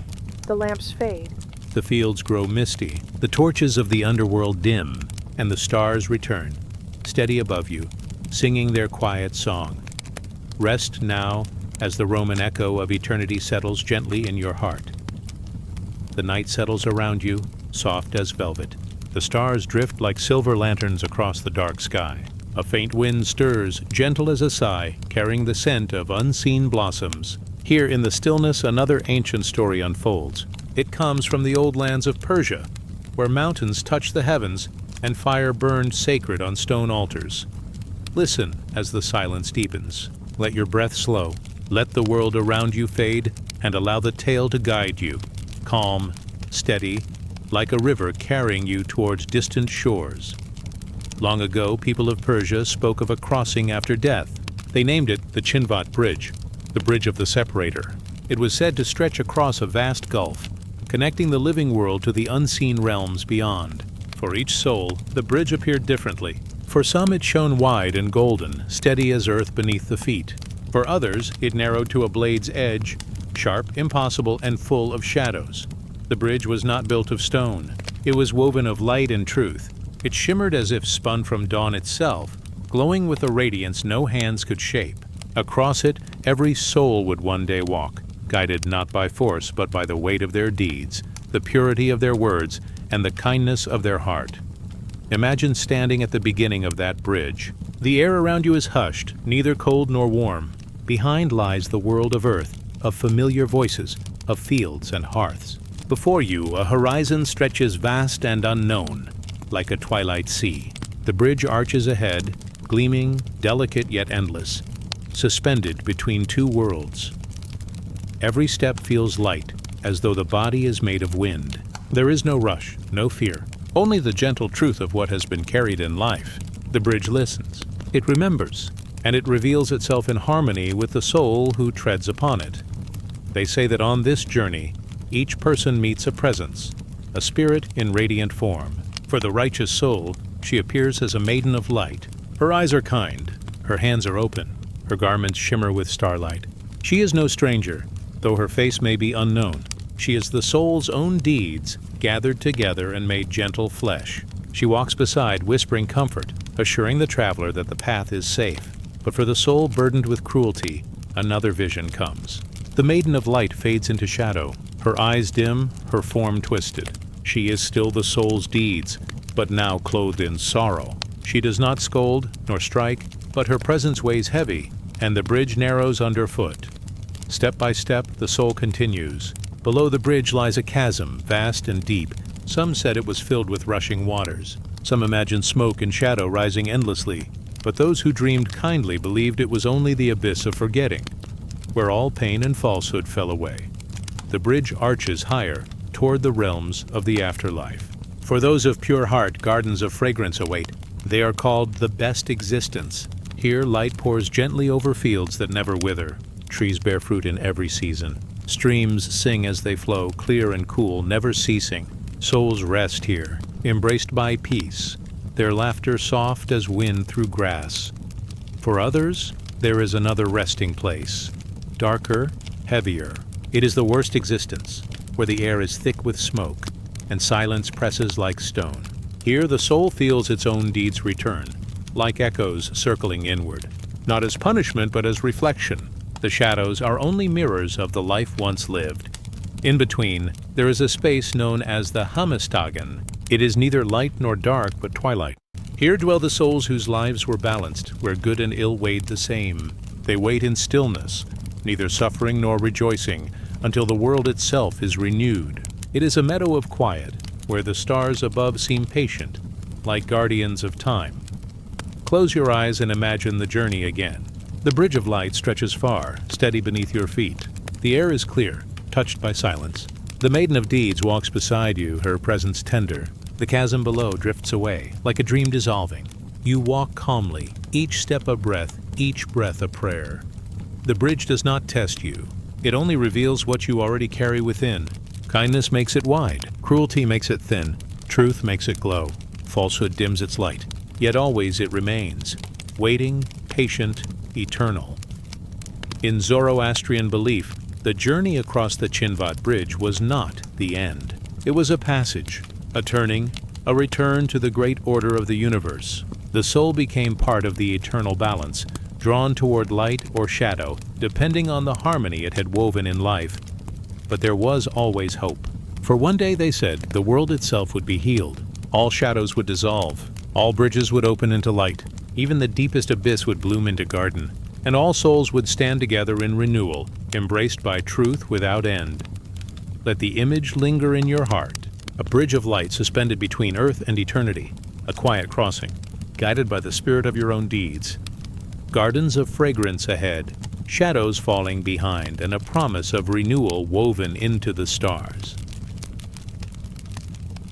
The lamps fade. The fields grow misty, the torches of the underworld dim, and the stars return, steady above you, singing their quiet song. Rest now as the Roman echo of eternity settles gently in your heart. The night settles around you, soft as velvet. The stars drift like silver lanterns across the dark sky. A faint wind stirs, gentle as a sigh, carrying the scent of unseen blossoms. Here in the stillness, another ancient story unfolds. It comes from the old lands of Persia, where mountains touched the heavens and fire burned sacred on stone altars. Listen as the silence deepens. Let your breath slow. Let the world around you fade, and allow the tale to guide you. Calm, steady, like a river carrying you towards distant shores. Long ago, people of Persia spoke of a crossing after death. They named it the Chinvat Bridge, the bridge of the separator. It was said to stretch across a vast gulf, connecting the living world to the unseen realms beyond. For each soul, the bridge appeared differently. For some it shone wide and golden, steady as earth beneath the feet. For others, it narrowed to a blade's edge, sharp, impossible, and full of shadows. The bridge was not built of stone. It was woven of light and truth. It shimmered as if spun from dawn itself, glowing with a radiance no hands could shape. Across it, every soul would one day walk, guided not by force but by the weight of their deeds, the purity of their words, and the kindness of their heart. Imagine standing at the beginning of that bridge. The air around you is hushed, neither cold nor warm. Behind lies the world of earth, of familiar voices, of fields and hearths. Before you, a horizon stretches vast and unknown, like a twilight sea. The bridge arches ahead, gleaming, delicate yet endless, suspended between two worlds. Every step feels light, as though the body is made of wind. There is no rush, no fear, only the gentle truth of what has been carried in life. The bridge listens, it remembers, and it reveals itself in harmony with the soul who treads upon it. They say that on this journey, each person meets a presence, a spirit in radiant form. For the righteous soul, she appears as a maiden of light. Her eyes are kind, her hands are open, her garments shimmer with starlight. She is no stranger, though her face may be unknown. She is the soul's own deeds, gathered together and made gentle flesh. She walks beside, whispering comfort, assuring the traveler that the path is safe. But for the soul burdened with cruelty, another vision comes. The maiden of light fades into shadow, her eyes dim, her form twisted. She is still the soul's deeds, but now clothed in sorrow. She does not scold nor strike, but her presence weighs heavy, and the bridge narrows underfoot. Step by step, the soul continues. Below the bridge lies a chasm, vast and deep. Some said it was filled with rushing waters. Some imagined smoke and shadow rising endlessly, but those who dreamed kindly believed it was only the abyss of forgetting, where all pain and falsehood fell away. The bridge arches higher, toward the realms of the afterlife. For those of pure heart, gardens of fragrance await. They are called the best existence. Here light pours gently over fields that never wither. Trees bear fruit in every season. Streams sing as they flow, clear and cool, never ceasing. Souls rest here, embraced by peace, their laughter soft as wind through grass. For others, there is another resting place, darker, heavier. It is the worst existence, where the air is thick with smoke, and silence presses like stone. Here the soul feels its own deeds return, like echoes circling inward, not as punishment but as reflection. The shadows are only mirrors of the life once lived. In between, there is a space known as the Hamestagen. It is neither light nor dark, but twilight. Here dwell the souls whose lives were balanced, where good and ill weighed the same. They wait in stillness, neither suffering nor rejoicing, until the world itself is renewed. It is a meadow of quiet, where the stars above seem patient, like guardians of time. Close your eyes and imagine the journey again. The bridge of light stretches far, steady beneath your feet. The air is clear, touched by silence. The maiden of deeds walks beside you, her presence tender. The chasm below drifts away, like a dream dissolving. You walk calmly, each step a breath, each breath a prayer. The bridge does not test you. It only reveals what you already carry within. Kindness makes it wide, cruelty makes it thin, truth makes it glow, falsehood dims its light, yet always it remains, waiting, patient, eternal. In Zoroastrian belief, the journey across the Chinvat Bridge was not the end. It was a passage, a turning, a return to the great order of the universe. The soul became part of the eternal balance, drawn toward light or shadow, depending on the harmony it had woven in life. But there was always hope. For one day, they said, the world itself would be healed. All shadows would dissolve. All bridges would open into light. Even the deepest abyss would bloom into garden. And all souls would stand together in renewal, embraced by truth without end. Let the image linger in your heart. A bridge of light suspended between earth and eternity. A quiet crossing, guided by the spirit of your own deeds. Gardens of fragrance ahead. Shadows falling behind, and a promise of renewal woven into the stars.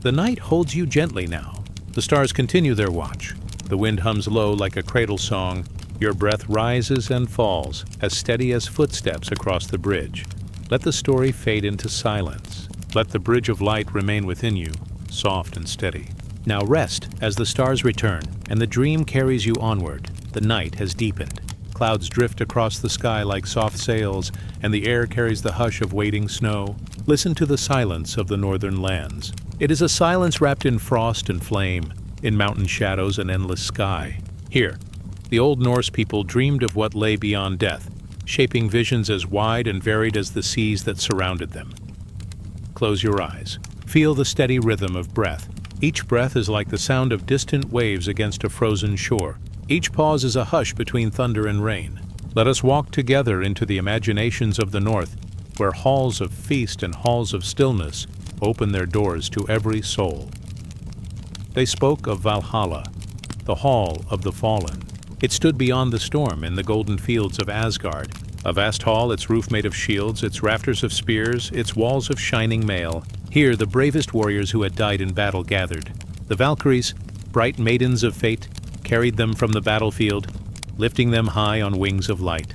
The night holds you gently now. The stars continue their watch. The wind hums low like a cradle song. Your breath rises and falls, as steady as footsteps across the bridge. Let the story fade into silence. Let the bridge of light remain within you, soft and steady. Now rest as the stars return, and the dream carries you onward. The night has deepened. Clouds drift across the sky like soft sails, and the air carries the hush of waiting snow. Listen to the silence of the northern lands. It is a silence wrapped in frost and flame, in mountain shadows and endless sky. Here, the old Norse people dreamed of what lay beyond death, shaping visions as wide and varied as the seas that surrounded them. Close your eyes. Feel the steady rhythm of breath. Each breath is like the sound of distant waves against a frozen shore. Each pause is a hush between thunder and rain. Let us walk together into the imaginations of the north, where halls of feast and halls of stillness open their doors to every soul. They spoke of Valhalla, the hall of the fallen. It stood beyond the storm in the golden fields of Asgard. A vast hall, its roof made of shields, its rafters of spears, its walls of shining mail. Here the bravest warriors who had died in battle gathered. The Valkyries, bright maidens of fate, carried them from the battlefield, lifting them high on wings of light.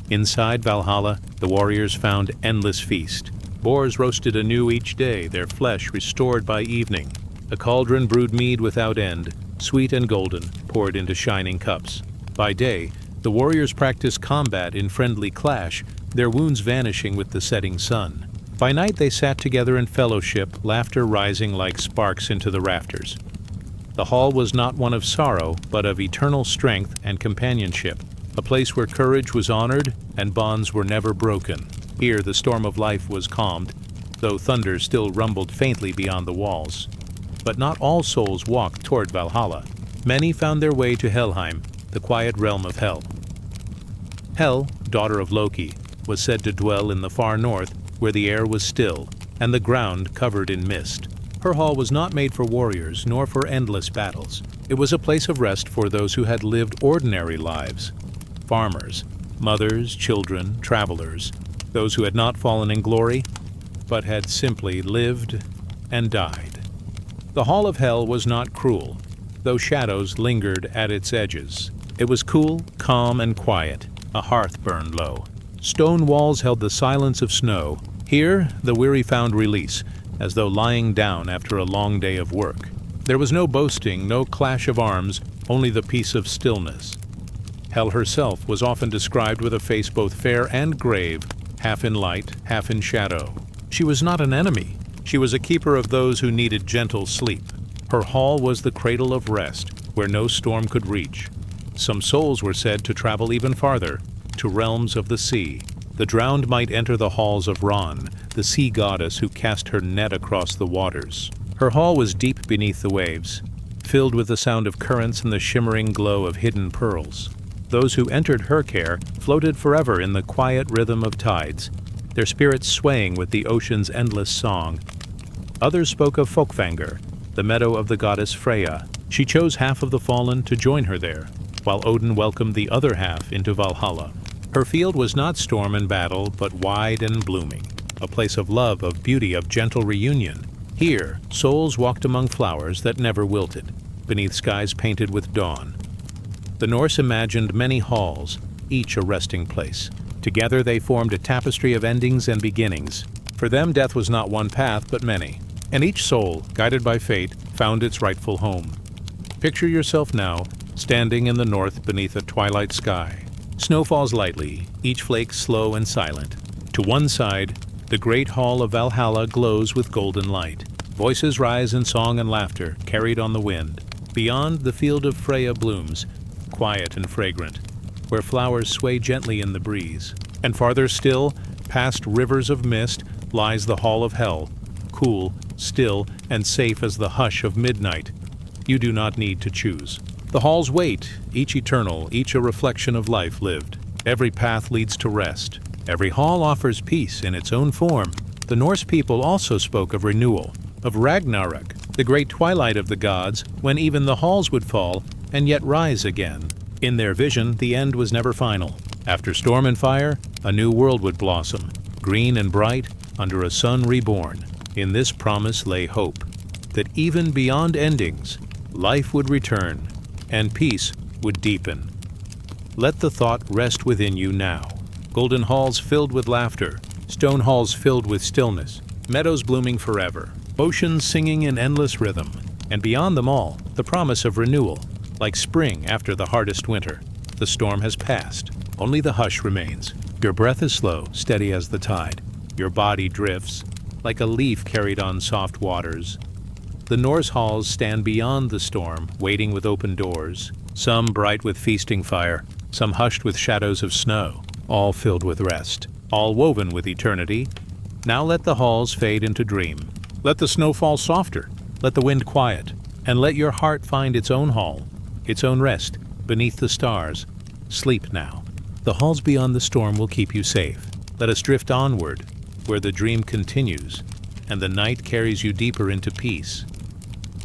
Inside Valhalla, the warriors found endless feast. Boars roasted anew each day, their flesh restored by evening. A cauldron brewed mead without end, sweet and golden, poured into shining cups. By day, the warriors practiced combat in friendly clash, their wounds vanishing with the setting sun. By night they sat together in fellowship, laughter rising like sparks into the rafters. The hall was not one of sorrow, but of eternal strength and companionship, a place where courage was honored and bonds were never broken. Here the storm of life was calmed, though thunder still rumbled faintly beyond the walls. But not all souls walked toward Valhalla. Many found their way to Helheim, the quiet realm of Hel. Hel, daughter of Loki, was said to dwell in the far north, where the air was still, and the ground covered in mist. Her hall was not made for warriors, nor for endless battles. It was a place of rest for those who had lived ordinary lives. Farmers, mothers, children, travelers, those who had not fallen in glory, but had simply lived and died. The Hall of Hel was not cruel, though shadows lingered at its edges. It was cool, calm, and quiet. A hearth burned low. Stone walls held the silence of snow. Here, the weary found release, as though lying down after a long day of work. There was no boasting, no clash of arms, only the peace of stillness. Hel herself was often described with a face both fair and grave, half in light, half in shadow. She was not an enemy. She was a keeper of those who needed gentle sleep. Her hall was the cradle of rest, where no storm could reach. Some souls were said to travel even farther, to realms of the sea. The drowned might enter the halls of Ran, the sea goddess who cast her net across the waters. Her hall was deep beneath the waves, filled with the sound of currents and the shimmering glow of hidden pearls. Those who entered her care floated forever in the quiet rhythm of tides, their spirits swaying with the ocean's endless song. Others spoke of Folkvanger, the meadow of the goddess Freya. She chose half of the fallen to join her there, while Odin welcomed the other half into Valhalla. Her field was not storm and battle, but wide and blooming, a place of love, of beauty, of gentle reunion. Here, souls walked among flowers that never wilted, beneath skies painted with dawn. The Norse imagined many halls, each a resting place. Together they formed a tapestry of endings and beginnings. For them, death was not one path, but many, and each soul, guided by fate, found its rightful home. Picture yourself now, standing in the north beneath a twilight sky. Snow falls lightly, each flake slow and silent. To one side, the great hall of Valhalla glows with golden light. Voices rise in song and laughter, carried on the wind. Beyond, the field of Freya blooms, quiet and fragrant, where flowers sway gently in the breeze. And farther still, past rivers of mist, lies the hall of Hell, cool, still, and safe as the hush of midnight. You do not need to choose. The halls wait, each eternal, each a reflection of life lived. Every path leads to rest. Every hall offers peace in its own form. The Norse people also spoke of renewal, of Ragnarok, the great twilight of the gods, when even the halls would fall and yet rise again. In their vision, the end was never final. After storm and fire, a new world would blossom, green and bright, under a sun reborn. In this promise lay hope, that even beyond endings, life would return, and peace would deepen. Let the thought rest within you now. Golden halls filled with laughter, stone halls filled with stillness, meadows blooming forever, oceans singing in endless rhythm, and beyond them all, the promise of renewal, like spring after the hardest winter. The storm has passed, only the hush remains. Your breath is slow, steady as the tide. Your body drifts, like a leaf carried on soft waters. The Norse halls stand beyond the storm, waiting with open doors, some bright with feasting fire, some hushed with shadows of snow, all filled with rest, all woven with eternity. Now let the halls fade into dream. Let the snow fall softer, let the wind quiet, and let your heart find its own hall, its own rest, beneath the stars. Sleep now. The halls beyond the storm will keep you safe. Let us drift onward, where the dream continues, and the night carries you deeper into peace.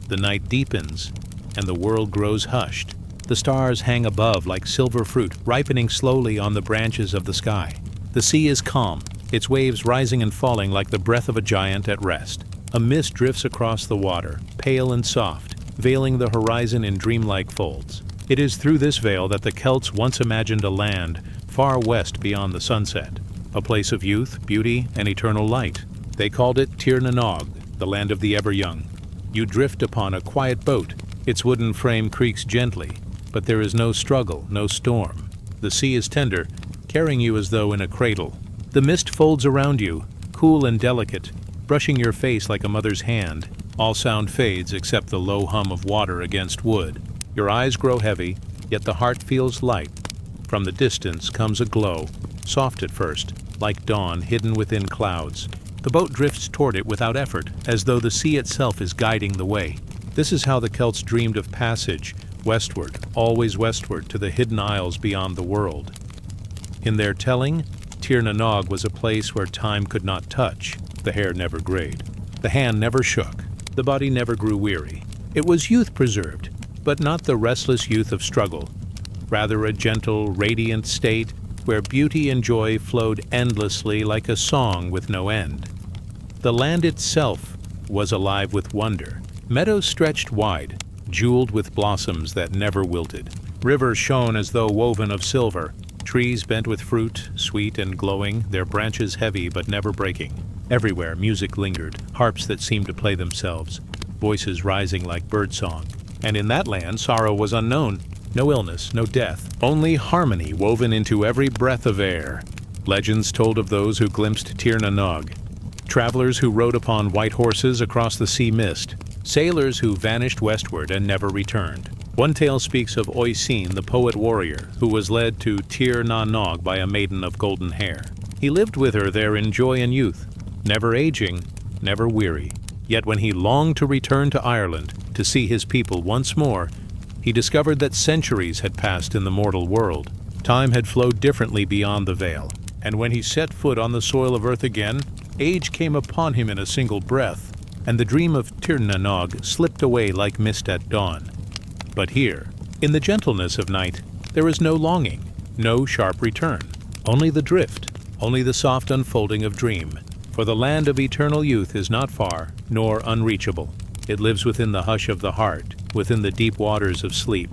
The night deepens, and the world grows hushed. The stars hang above like silver fruit, ripening slowly on the branches of the sky. The sea is calm, its waves rising and falling like the breath of a giant at rest. A mist drifts across the water, pale and soft, veiling the horizon in dreamlike folds. It is through this veil that the Celts once imagined a land far west beyond the sunset, a place of youth, beauty, and eternal light. They called it Tir na Nog, the land of the ever-young. You drift upon a quiet boat. Its wooden frame creaks gently, but there is no struggle, no storm. The sea is tender, carrying you as though in a cradle. The mist folds around you, cool and delicate, brushing your face like a mother's hand. All sound fades except the low hum of water against wood. Your eyes grow heavy, yet the heart feels light. From the distance comes a glow, soft at first, like dawn hidden within clouds. The boat drifts toward it without effort, as though the sea itself is guiding the way. This is how the Celts dreamed of passage, westward, always westward, to the hidden isles beyond the world. In their telling, Tir na Nog was a place where time could not touch. The hair never grayed. The hand never shook. The body never grew weary. It was youth preserved, but not the restless youth of struggle. Rather a gentle, radiant state where beauty and joy flowed endlessly like a song with no end. The land itself was alive with wonder. Meadows stretched wide, jeweled with blossoms that never wilted. Rivers shone as though woven of silver. Trees bent with fruit, sweet and glowing, their branches heavy but never breaking. Everywhere music lingered, harps that seemed to play themselves, voices rising like birdsong. And in that land sorrow was unknown. No illness, no death, only harmony woven into every breath of air. Legends told of those who glimpsed Tir na Nog, travelers who rode upon white horses across the sea mist, sailors who vanished westward and never returned. One tale speaks of Oisin, the poet warrior, who was led to Tir na Nog by a maiden of golden hair. He lived with her there in joy and youth, never aging, never weary. Yet when he longed to return to Ireland to see his people once more, he discovered that centuries had passed in the mortal world. Time had flowed differently beyond the veil, and when he set foot on the soil of earth again, age came upon him in a single breath, and the dream of Tir na Nog slipped away like mist at dawn. But here, in the gentleness of night, there is no longing, no sharp return, only the drift, only the soft unfolding of dream. For the land of eternal youth is not far, nor unreachable. It lives within the hush of the heart, within the deep waters of sleep.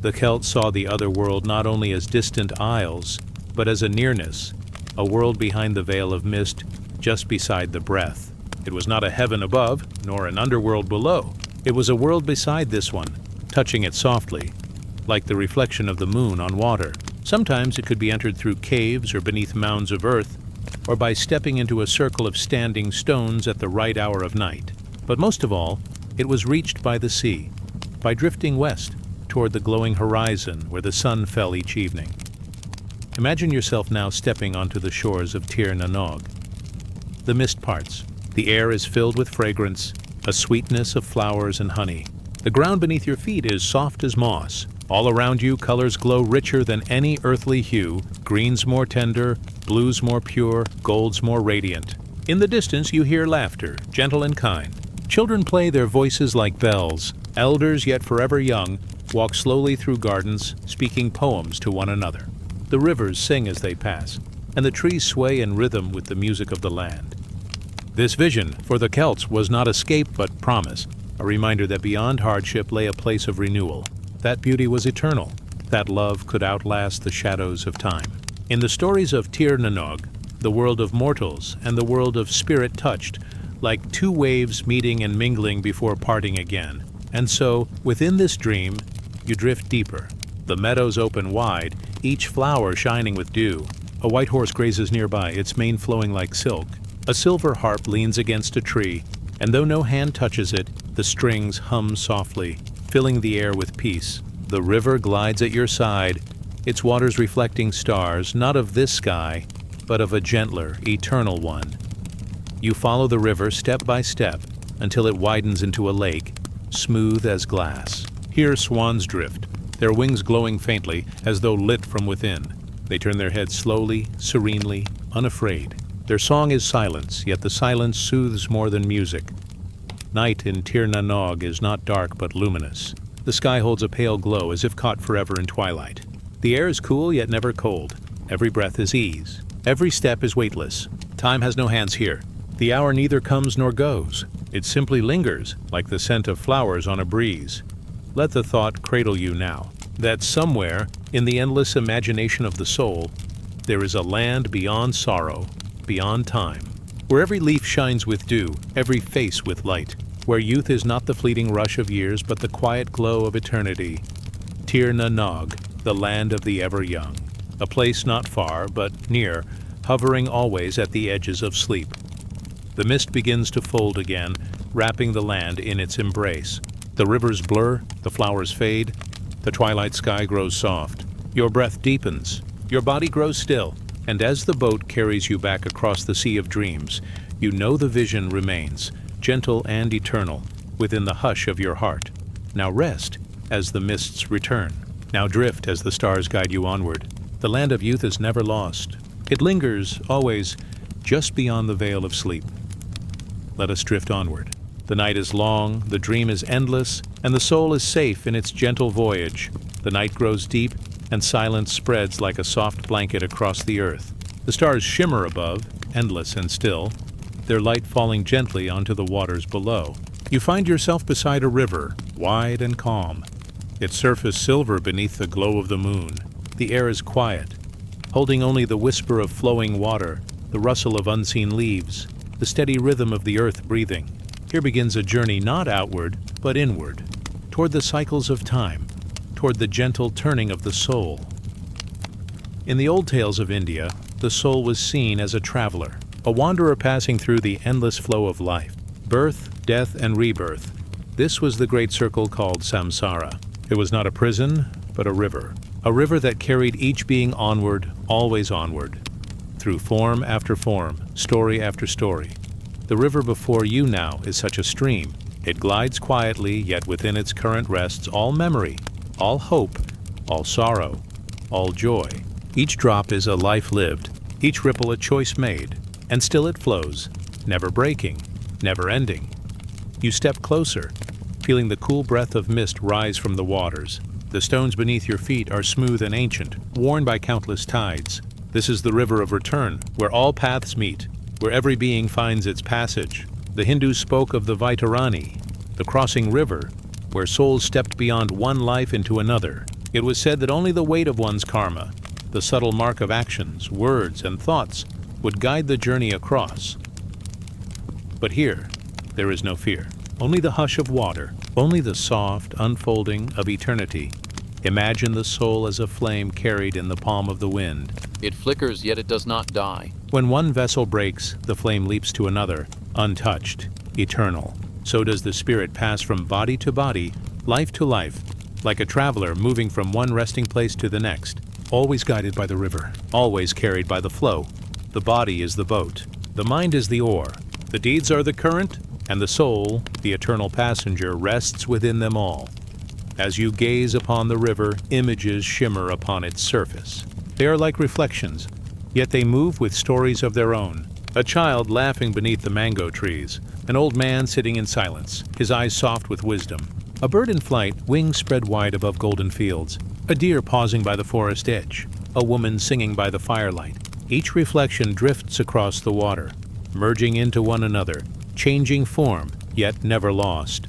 The Celts saw the other world not only as distant isles, but as a nearness, a world behind the veil of mist, just beside the breath. It was not a heaven above, nor an underworld below. It was a world beside this one, touching it softly, like the reflection of the moon on water. Sometimes it could be entered through caves or beneath mounds of earth, or by stepping into a circle of standing stones at the right hour of night. But most of all, it was reached by the sea, by drifting west toward the glowing horizon where the sun fell each evening. Imagine yourself now stepping onto the shores of Tir na Nog. The mist parts. The air is filled with fragrance, a sweetness of flowers and honey. The ground beneath your feet is soft as moss. All around you, colors glow richer than any earthly hue, greens more tender, blues more pure, golds more radiant. In the distance you hear laughter, gentle and kind. Children play, their voices like bells. Elders, yet forever young, walk slowly through gardens, speaking poems to one another. The rivers sing as they pass, and the trees sway in rhythm with the music of the land. This vision, for the Celts, was not escape but promise, a reminder that beyond hardship lay a place of renewal. That beauty was eternal. That love could outlast the shadows of time. In the stories of Tir na Nog, the world of mortals and the world of spirit touched, like two waves meeting and mingling before parting again. And so, within this dream, you drift deeper. The meadows open wide, each flower shining with dew. A white horse grazes nearby, its mane flowing like silk. A silver harp leans against a tree, and though no hand touches it, the strings hum softly, filling the air with peace. The river glides at your side, its waters reflecting stars, not of this sky, but of a gentler, eternal one. You follow the river step by step until it widens into a lake, smooth as glass. Here swans drift, their wings glowing faintly as though lit from within. They turn their heads slowly, serenely, unafraid. Their song is silence, yet the silence soothes more than music. Night in Tir na Nog is not dark but luminous. The sky holds a pale glow as if caught forever in twilight. The air is cool yet never cold. Every breath is ease. Every step is weightless. Time has no hands here. The hour neither comes nor goes. It simply lingers, like the scent of flowers on a breeze. Let the thought cradle you now, that somewhere, in the endless imagination of the soul, there is a land beyond sorrow, beyond time, where every leaf shines with dew, every face with light, where youth is not the fleeting rush of years but the quiet glow of eternity. Tir na Nog, the land of the ever young, a place not far but near, hovering always at the edges of sleep. The mist begins to fold again, wrapping the land in its embrace. The rivers blur, the flowers fade, the twilight sky grows soft. Your breath deepens, your body grows still, and as the boat carries you back across the sea of dreams, you know the vision remains, gentle and eternal, within the hush of your heart. Now rest as the mists return. Now drift as the stars guide you onward. The land of youth is never lost. It lingers, always, just beyond the veil of sleep. Let us drift onward. The night is long, the dream is endless, and the soul is safe in its gentle voyage. The night grows deep, and silence spreads like a soft blanket across the earth. The stars shimmer above, endless and still, their light falling gently onto the waters below. You find yourself beside a river, wide and calm, its surface silver beneath the glow of the moon. The air is quiet, holding only the whisper of flowing water, the rustle of unseen leaves, the steady rhythm of the earth breathing. Here begins a journey not outward, but inward, toward the cycles of time, toward the gentle turning of the soul. In the old tales of India, the soul was seen as a traveler, a wanderer passing through the endless flow of life. Birth, death, and rebirth. This was the great circle called samsara. It was not a prison, but a river that carried each being onward, always onward. through form after form, story after story. The river before you now is such a stream. It glides quietly, yet within its current rests all memory, all hope, all sorrow, all joy. Each drop is a life lived, each ripple a choice made, and still it flows, never breaking, never ending. You step closer, feeling the cool breath of mist rise from the waters. The stones beneath your feet are smooth and ancient, worn by countless tides. This is the river of return, where all paths meet, where every being finds its passage. The Hindus spoke of the Vaitarani, the crossing river, where souls stepped beyond one life into another. It was said that only the weight of one's karma, the subtle mark of actions, words, and thoughts, would guide the journey across. But here, there is no fear. Only the hush of water, only the soft unfolding of eternity. Imagine the soul as a flame carried in the palm of the wind. It flickers, yet it does not die. When one vessel breaks, the flame leaps to another, untouched, eternal. So does the spirit pass from body to body, life to life, like a traveler moving from one resting place to the next, always guided by the river, always carried by the flow. The body is the boat, the mind is the oar, the deeds are the current, and the soul, the eternal passenger, rests within them all. As you gaze upon the river, images shimmer upon its surface. They are like reflections, yet they move with stories of their own. A child laughing beneath the mango trees, an old man sitting in silence, his eyes soft with wisdom. A bird in flight, wings spread wide above golden fields. A deer pausing by the forest edge. A woman singing by the firelight. Each reflection drifts across the water, merging into one another, changing form, yet never lost.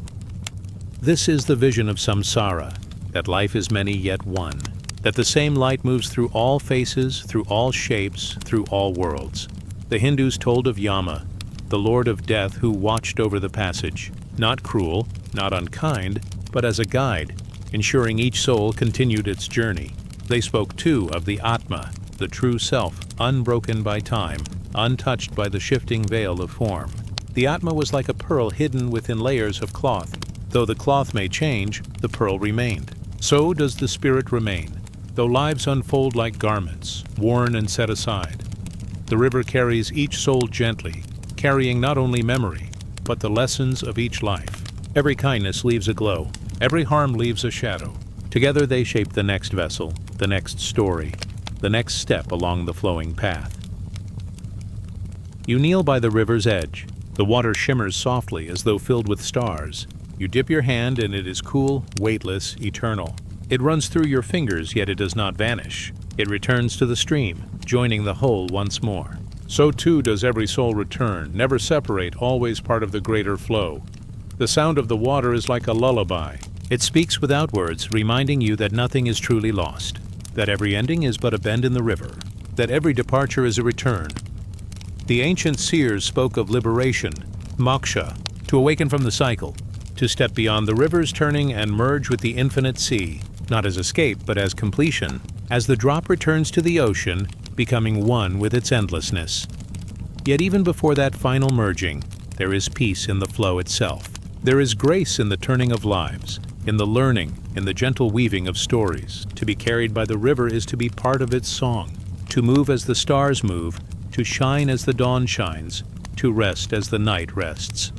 This is the vision of samsara, that life is many yet one, that the same light moves through all faces, through all shapes, through all worlds. The Hindus told of Yama, the lord of death who watched over the passage, not cruel, not unkind, but as a guide, ensuring each soul continued its journey. They spoke too of the Atma, the true self, unbroken by time, untouched by the shifting veil of form. The Atma was like a pearl hidden within layers of cloth. Though the cloth may change, the pearl remained. So does the spirit remain, though lives unfold like garments, worn and set aside. The river carries each soul gently, carrying not only memory, but the lessons of each life. Every kindness leaves a glow, every harm leaves a shadow. Together they shape the next vessel, the next story, the next step along the flowing path. You kneel by the river's edge. The water shimmers softly as though filled with stars. You dip your hand and it is cool, weightless, eternal. It runs through your fingers, yet it does not vanish. It returns to the stream, joining the whole once more. So too does every soul return, never separate, always part of the greater flow. The sound of the water is like a lullaby. It speaks without words, reminding you that nothing is truly lost, that every ending is but a bend in the river, that every departure is a return. The ancient seers spoke of liberation, moksha, to awaken from the cycle, to step beyond the river's turning and merge with the infinite sea, not as escape but as completion, as the drop returns to the ocean, becoming one with its endlessness. Yet even before that final merging, there is peace in the flow itself. There is grace in the turning of lives, in the learning, in the gentle weaving of stories. To be carried by the river is to be part of its song, to move as the stars move, to shine as the dawn shines, to rest as the night rests.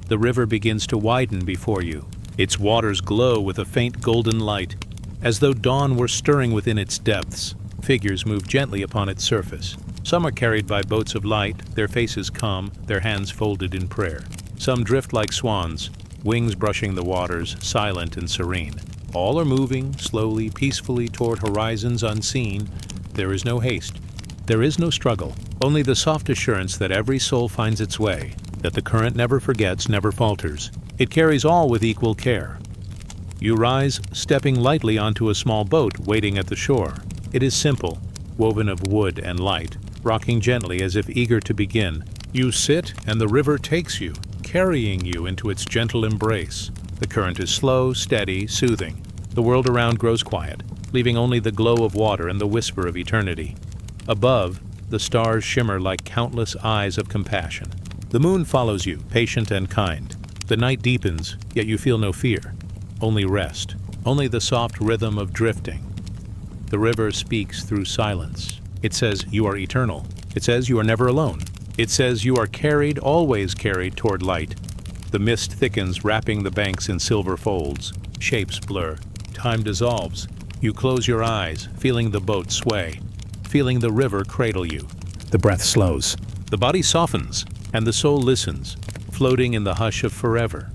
The river begins to widen before you. Its waters glow with a faint golden light, as though dawn were stirring within its depths. Figures move gently upon its surface. Some are carried by boats of light, their faces calm, their hands folded in prayer. Some drift like swans, wings brushing the waters, silent and serene. All are moving, slowly, peacefully toward horizons unseen. There is no haste. There is no struggle, only the soft assurance that every soul finds its way, that the current never forgets, never falters. It carries all with equal care. You rise, stepping lightly onto a small boat waiting at the shore. It is simple, woven of wood and light, rocking gently as if eager to begin. You sit, and the river takes you, carrying you into its gentle embrace. The current is slow, steady, soothing. The world around grows quiet, leaving only the glow of water and the whisper of eternity. Above, the stars shimmer like countless eyes of compassion. The moon follows you, patient and kind. The night deepens, yet you feel no fear. Only rest, only the soft rhythm of drifting. The river speaks through silence. It says you are eternal. It says you are never alone. It says you are carried, always carried toward light. The mist thickens, wrapping the banks in silver folds. Shapes blur. Time dissolves. You close your eyes, feeling the boat sway, feeling the river cradle you. The breath slows. The body softens, and the soul listens, floating in the hush of forever.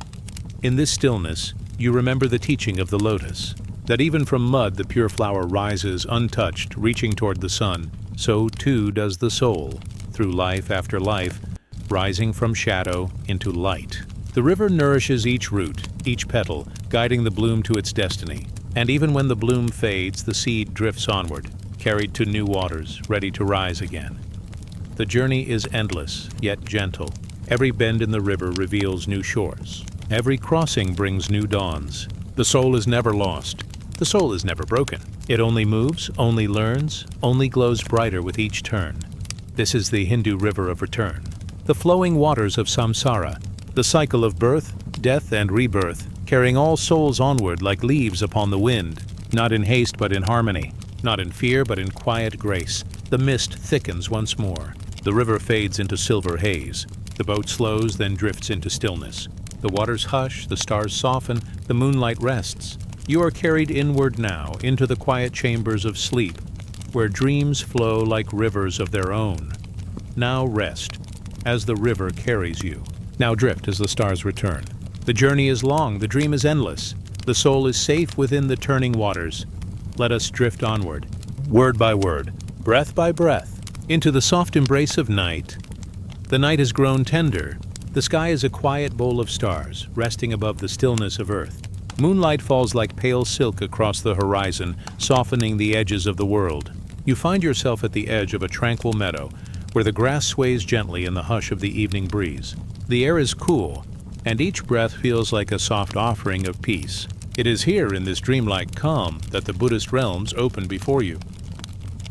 In this stillness, you remember the teaching of the lotus, that even from mud the pure flower rises untouched, reaching toward the sun. So too does the soul, through life after life, rising from shadow into light. The river nourishes each root, each petal, guiding the bloom to its destiny. And even when the bloom fades, the seed drifts onward, carried to new waters, ready to rise again. The journey is endless, yet gentle. Every bend in the river reveals new shores. Every crossing brings new dawns. The soul is never lost. The soul is never broken. It only moves, only learns, only glows brighter with each turn. This is the Hindu river of return. The flowing waters of samsara, the cycle of birth, death, and rebirth, carrying all souls onward like leaves upon the wind, not in haste but in harmony, not in fear but in quiet grace. The mist thickens once more. The river fades into silver haze. The boat slows, then drifts into stillness. The waters hush, the stars soften, the moonlight rests. You are carried inward now, into the quiet chambers of sleep, where dreams flow like rivers of their own. Now rest, as the river carries you. Now drift as the stars return. The journey is long, the dream is endless. The soul is safe within the turning waters. Let us drift onward, word by word, breath by breath, into the soft embrace of night. The night has grown tender. The sky is a quiet bowl of stars, resting above the stillness of earth. Moonlight falls like pale silk across the horizon, softening the edges of the world. You find yourself at the edge of a tranquil meadow, where the grass sways gently in the hush of the evening breeze. The air is cool, and each breath feels like a soft offering of peace. It is here, in this dreamlike calm, that the Buddhist realms open before you.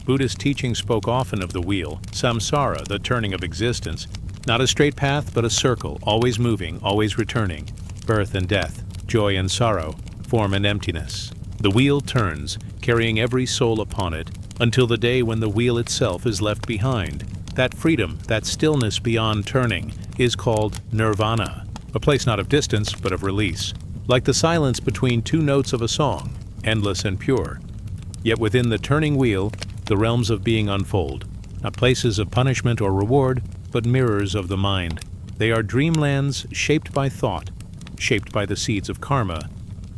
Buddhist teaching spoke often of the wheel, samsara, the turning of existence. Not a straight path, but a circle, always moving, always returning. Birth and death, joy and sorrow, form and emptiness. The wheel turns, carrying every soul upon it, until the day when the wheel itself is left behind. That freedom, that stillness beyond turning, is called nirvana, a place not of distance, but of release. Like the silence between two notes of a song, endless and pure. Yet within the turning wheel, the realms of being unfold, not places of punishment or reward, but mirrors of the mind. They are dreamlands shaped by thought, shaped by the seeds of karma,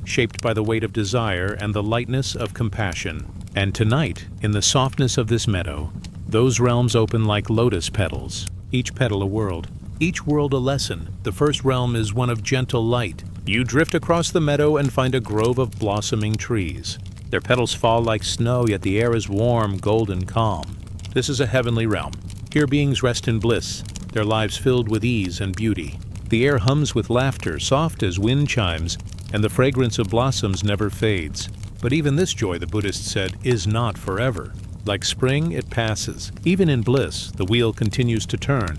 shaped by the weight of desire and the lightness of compassion. And tonight, in the softness of this meadow, those realms open like lotus petals, each petal a world, each world a lesson. The first realm is one of gentle light. You drift across the meadow and find a grove of blossoming trees. Their petals fall like snow, yet the air is warm, golden, calm. This is a heavenly realm. Here beings rest in bliss, their lives filled with ease and beauty. The air hums with laughter, soft as wind chimes, and the fragrance of blossoms never fades. But even this joy, the Buddhist said, is not forever. Like spring, it passes. Even in bliss, the wheel continues to turn.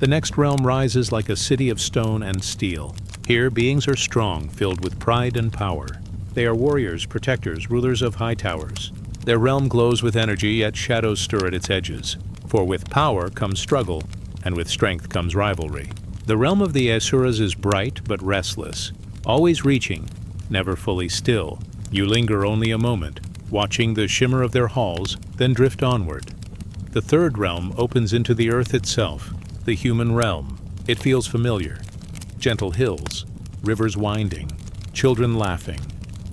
The next realm rises like a city of stone and steel. Here, beings are strong, filled with pride and power. They are warriors, protectors, rulers of high towers. Their realm glows with energy, yet shadows stir at its edges. For with power comes struggle, and with strength comes rivalry. The realm of the Asuras is bright but restless, always reaching, never fully still. You linger only a moment, watching the shimmer of their halls, then drift onward. The third realm opens into the earth itself, the human realm. It feels familiar. Gentle hills, rivers winding, children laughing,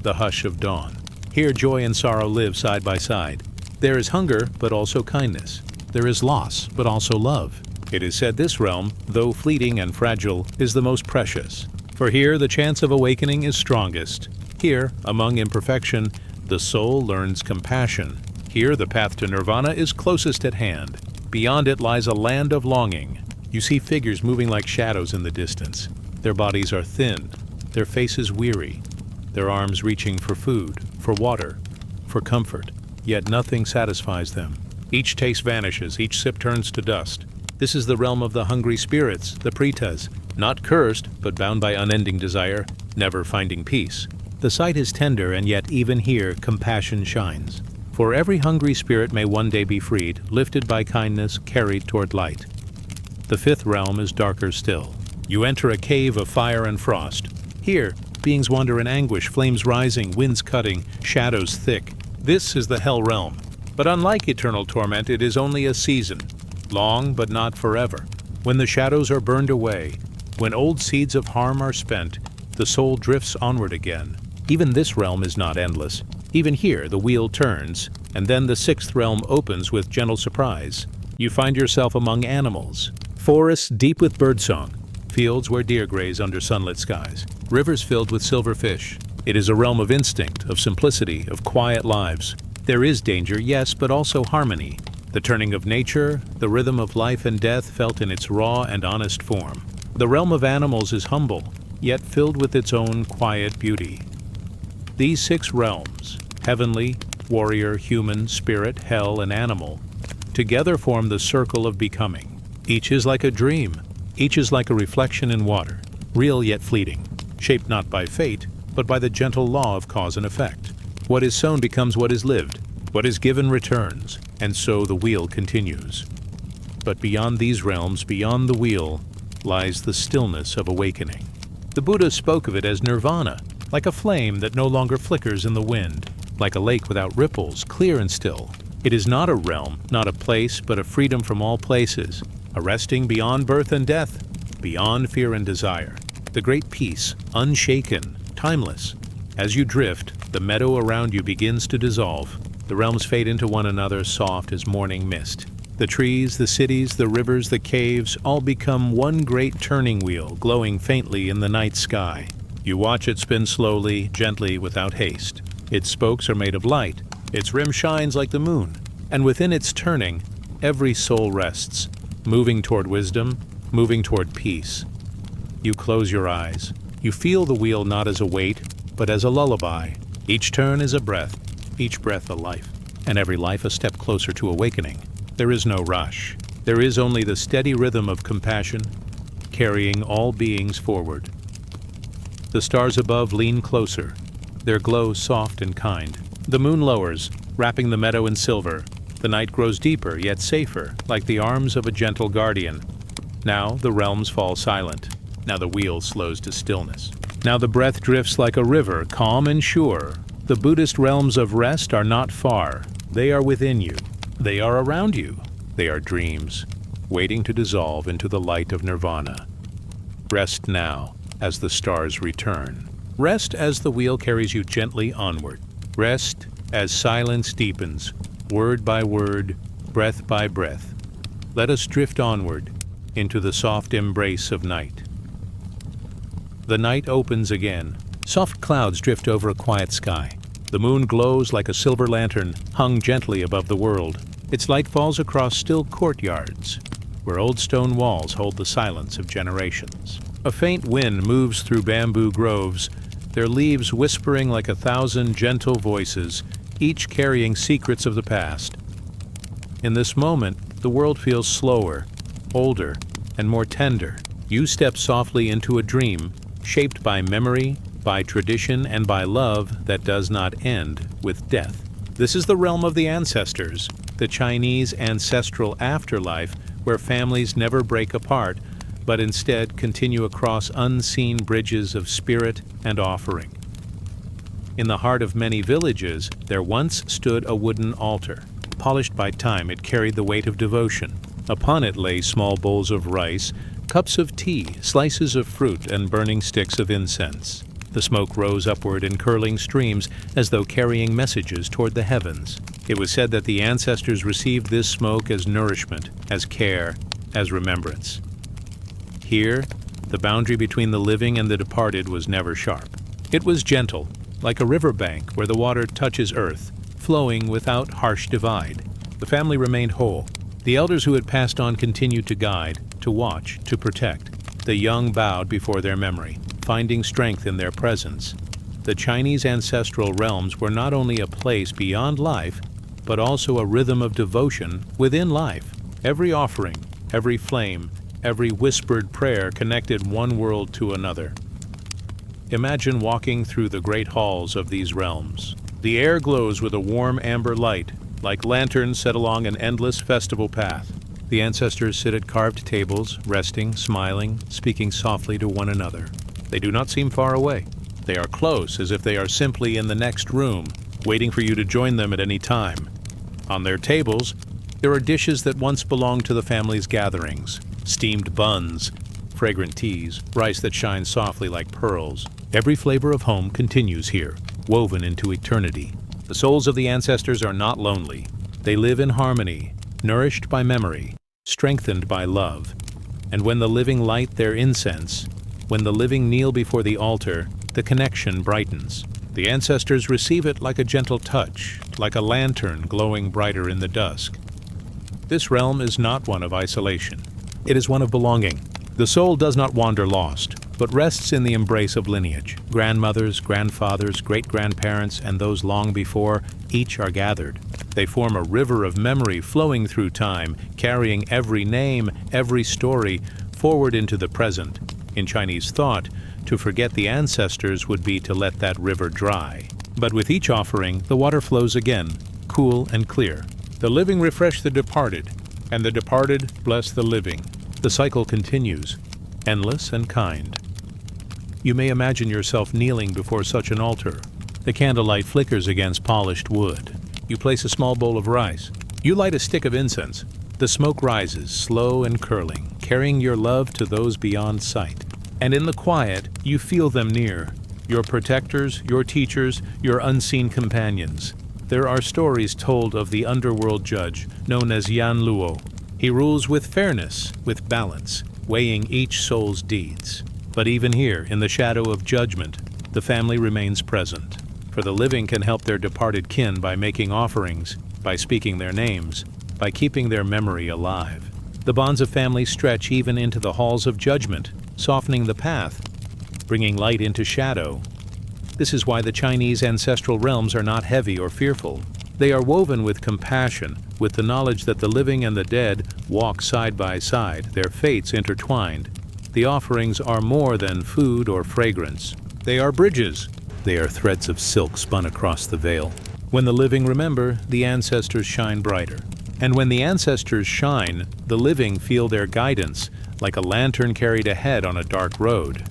the hush of dawn. Here joy and sorrow live side by side. There is hunger, but also kindness. There is loss, but also love. It is said this realm, though fleeting and fragile, is the most precious. For here the chance of awakening is strongest. Here, among imperfection, the soul learns compassion. Here the path to nirvana is closest at hand. Beyond it lies a land of longing. You see figures moving like shadows in the distance. Their bodies are thin, their faces weary, their arms reaching for food, for water, for comfort. Yet nothing satisfies them. Each taste vanishes, each sip turns to dust. This is the realm of the hungry spirits, the pretas, not cursed, but bound by unending desire, never finding peace. The sight is tender, and yet even here compassion shines. For every hungry spirit may one day be freed, lifted by kindness, carried toward light. The fifth realm is darker still. You enter a cave of fire and frost. Here, beings wander in anguish, flames rising, winds cutting, shadows thick. This is the hell realm. But unlike eternal torment, it is only a season, long but not forever. When the shadows are burned away, when old seeds of harm are spent, the soul drifts onward again. Even this realm is not endless. Even here the wheel turns, and then the sixth realm opens with gentle surprise. You find yourself among animals. Forests deep with birdsong, fields where deer graze under sunlit skies, rivers filled with silver fish. It is a realm of instinct, of simplicity, of quiet lives. There is danger, yes, but also harmony. The turning of nature, the rhythm of life and death felt in its raw and honest form. The realm of animals is humble, yet filled with its own quiet beauty. These six realms, heavenly, warrior, human, spirit, hell, and animal, together form the circle of becoming. Each is like a dream. Each is like a reflection in water, real yet fleeting, shaped not by fate, but by the gentle law of cause and effect. What is sown becomes what is lived. What is given returns, and so the wheel continues. But beyond these realms, beyond the wheel, lies the stillness of awakening. The Buddha spoke of it as nirvana, like a flame that no longer flickers in the wind, like a lake without ripples, clear and still. It is not a realm, not a place, but a freedom from all places, a resting beyond birth and death, beyond fear and desire. The great peace, unshaken, timeless. As you drift, the meadow around you begins to dissolve. The realms fade into one another, soft as morning mist. The trees, the cities, the rivers, the caves, all become one great turning wheel, glowing faintly in the night sky. You watch it spin slowly, gently, without haste. Its spokes are made of light. Its rim shines like the moon. And within its turning, every soul rests, moving toward wisdom, moving toward peace. You close your eyes. You feel the wheel not as a weight, but as a lullaby. Each turn is a breath, each breath a life, and every life a step closer to awakening. There is no rush. There is only the steady rhythm of compassion, carrying all beings forward. The stars above lean closer, their glow soft and kind. The moon lowers, wrapping the meadow in silver. The night grows deeper, yet safer, like the arms of a gentle guardian. Now the realms fall silent. Now the wheel slows to stillness. Now the breath drifts like a river, calm and sure. The Buddhist realms of rest are not far. They are within you. They are around you. They are dreams, waiting to dissolve into the light of nirvana. Rest now, as the stars return. Rest as the wheel carries you gently onward. Rest as silence deepens, word by word, breath by breath. Let us drift onward into the soft embrace of night. The night opens again. Soft clouds drift over a quiet sky. The moon glows like a silver lantern hung gently above the world. Its light falls across still courtyards, where old stone walls hold the silence of generations. A faint wind moves through bamboo groves, their leaves whispering like 1,000 gentle voices, each carrying secrets of the past. In this moment, the world feels slower, older, and more tender. You step softly into a dream, shaped by memory, by tradition, and by love that does not end with death. This is the realm of the ancestors, the Chinese ancestral afterlife, where families never break apart, but instead continue across unseen bridges of spirit and offering. In the heart of many villages, there once stood a wooden altar. Polished by time, it carried the weight of devotion. Upon it lay small bowls of rice, cups of tea, slices of fruit, and burning sticks of incense. The smoke rose upward in curling streams as though carrying messages toward the heavens. It was said that the ancestors received this smoke as nourishment, as care, as remembrance. Here, the boundary between the living and the departed was never sharp. It was gentle, like a riverbank where the water touches earth, flowing without harsh divide. The family remained whole. The elders who had passed on continued to guide, to watch, to protect. The young bowed before their memory, finding strength in their presence. The Chinese ancestral realms were not only a place beyond life, but also a rhythm of devotion within life. Every offering, every flame, every whispered prayer connected one world to another. Imagine walking through the great halls of these realms. The air glows with a warm amber light, like lanterns set along an endless festival path. The ancestors sit at carved tables, resting, smiling, speaking softly to one another. They do not seem far away. They are close, as if they are simply in the next room, waiting for you to join them at any time. On their tables, there are dishes that once belonged to the family's gatherings: steamed buns, fragrant teas, rice that shines softly like pearls. Every flavor of home continues here, woven into eternity. The souls of the ancestors are not lonely. They live in harmony, nourished by memory, strengthened by love. And when the living light their incense, when the living kneel before the altar, the connection brightens. The ancestors receive it like a gentle touch, like a lantern glowing brighter in the dusk. This realm is not one of isolation. It is one of belonging. The soul does not wander lost, but rests in the embrace of lineage. Grandmothers, grandfathers, great-grandparents, and those long before, each are gathered. They form a river of memory flowing through time, carrying every name, every story, forward into the present. In Chinese thought, to forget the ancestors would be to let that river dry. But with each offering, the water flows again, cool and clear. The living refresh the departed, and the departed bless the living. The cycle continues, endless and kind. You may imagine yourself kneeling before such an altar. The candlelight flickers against polished wood. You place a small bowl of rice. You light a stick of incense. The smoke rises, slow and curling, carrying your love to those beyond sight. And in the quiet, you feel them near, your protectors, your teachers, your unseen companions. There are stories told of the underworld judge, known as Yan Luo. He rules with fairness, with balance, weighing each soul's deeds. But even here, in the shadow of judgment, the family remains present. For the living can help their departed kin by making offerings, by speaking their names, by keeping their memory alive. The bonds of family stretch even into the halls of judgment, softening the path, bringing light into shadow. This is why the Chinese ancestral realms are not heavy or fearful. They are woven with compassion, with the knowledge that the living and the dead walk side by side, their fates intertwined. The offerings are more than food or fragrance. They are bridges. They are threads of silk spun across the veil. When the living remember, the ancestors shine brighter. And when the ancestors shine, the living feel their guidance, like a lantern carried ahead on a dark road.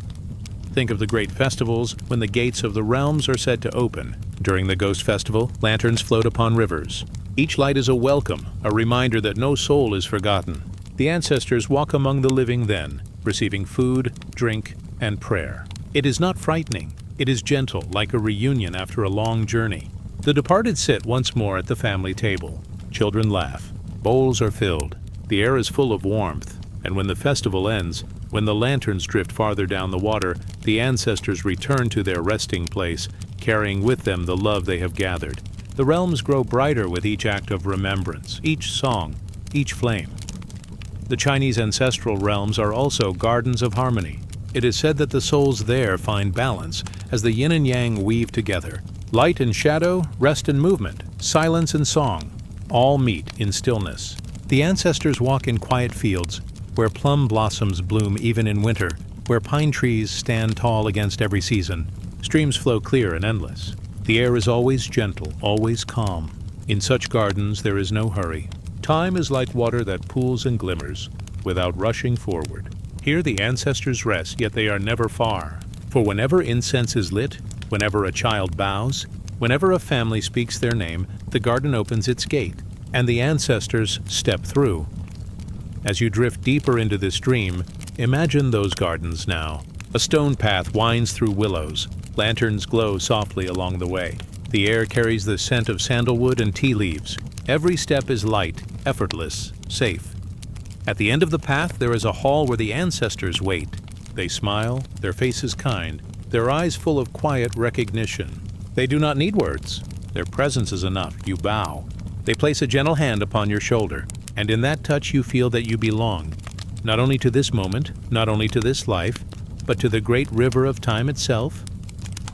Think of the great festivals when the gates of the realms are said to open. During the Ghost Festival, lanterns float upon rivers. Each light is a welcome, a reminder that no soul is forgotten. The ancestors walk among the living then, receiving food, drink, and prayer. It is not frightening. It is gentle, like a reunion after a long journey. The departed sit once more at the family table. Children laugh. Bowls are filled. The air is full of warmth. And when the festival ends, when the lanterns drift farther down the water, the ancestors return to their resting place, carrying with them the love they have gathered. The realms grow brighter with each act of remembrance, each song, each flame. The Chinese ancestral realms are also gardens of harmony. It is said that the souls there find balance as the yin and yang weave together. Light and shadow, rest and movement, silence and song, all meet in stillness. The ancestors walk in quiet fields, where plum blossoms bloom even in winter, where pine trees stand tall against every season. Streams flow clear and endless. The air is always gentle, always calm. In such gardens there is no hurry. Time is like water that pools and glimmers, without rushing forward. Here the ancestors rest, yet they are never far. For whenever incense is lit, whenever a child bows, whenever a family speaks their name, the garden opens its gate, and the ancestors step through. As you drift deeper into this dream, imagine those gardens now. A stone path winds through willows. Lanterns glow softly along the way. The air carries the scent of sandalwood and tea leaves. Every step is light, effortless, safe. At the end of the path, there is a hall where the ancestors wait. They smile, their faces kind, their eyes full of quiet recognition. They do not need words. Their presence is enough. You bow. They place a gentle hand upon your shoulder, and in that touch you feel that you belong, not only to this moment, not only to this life, but to the great river of time itself.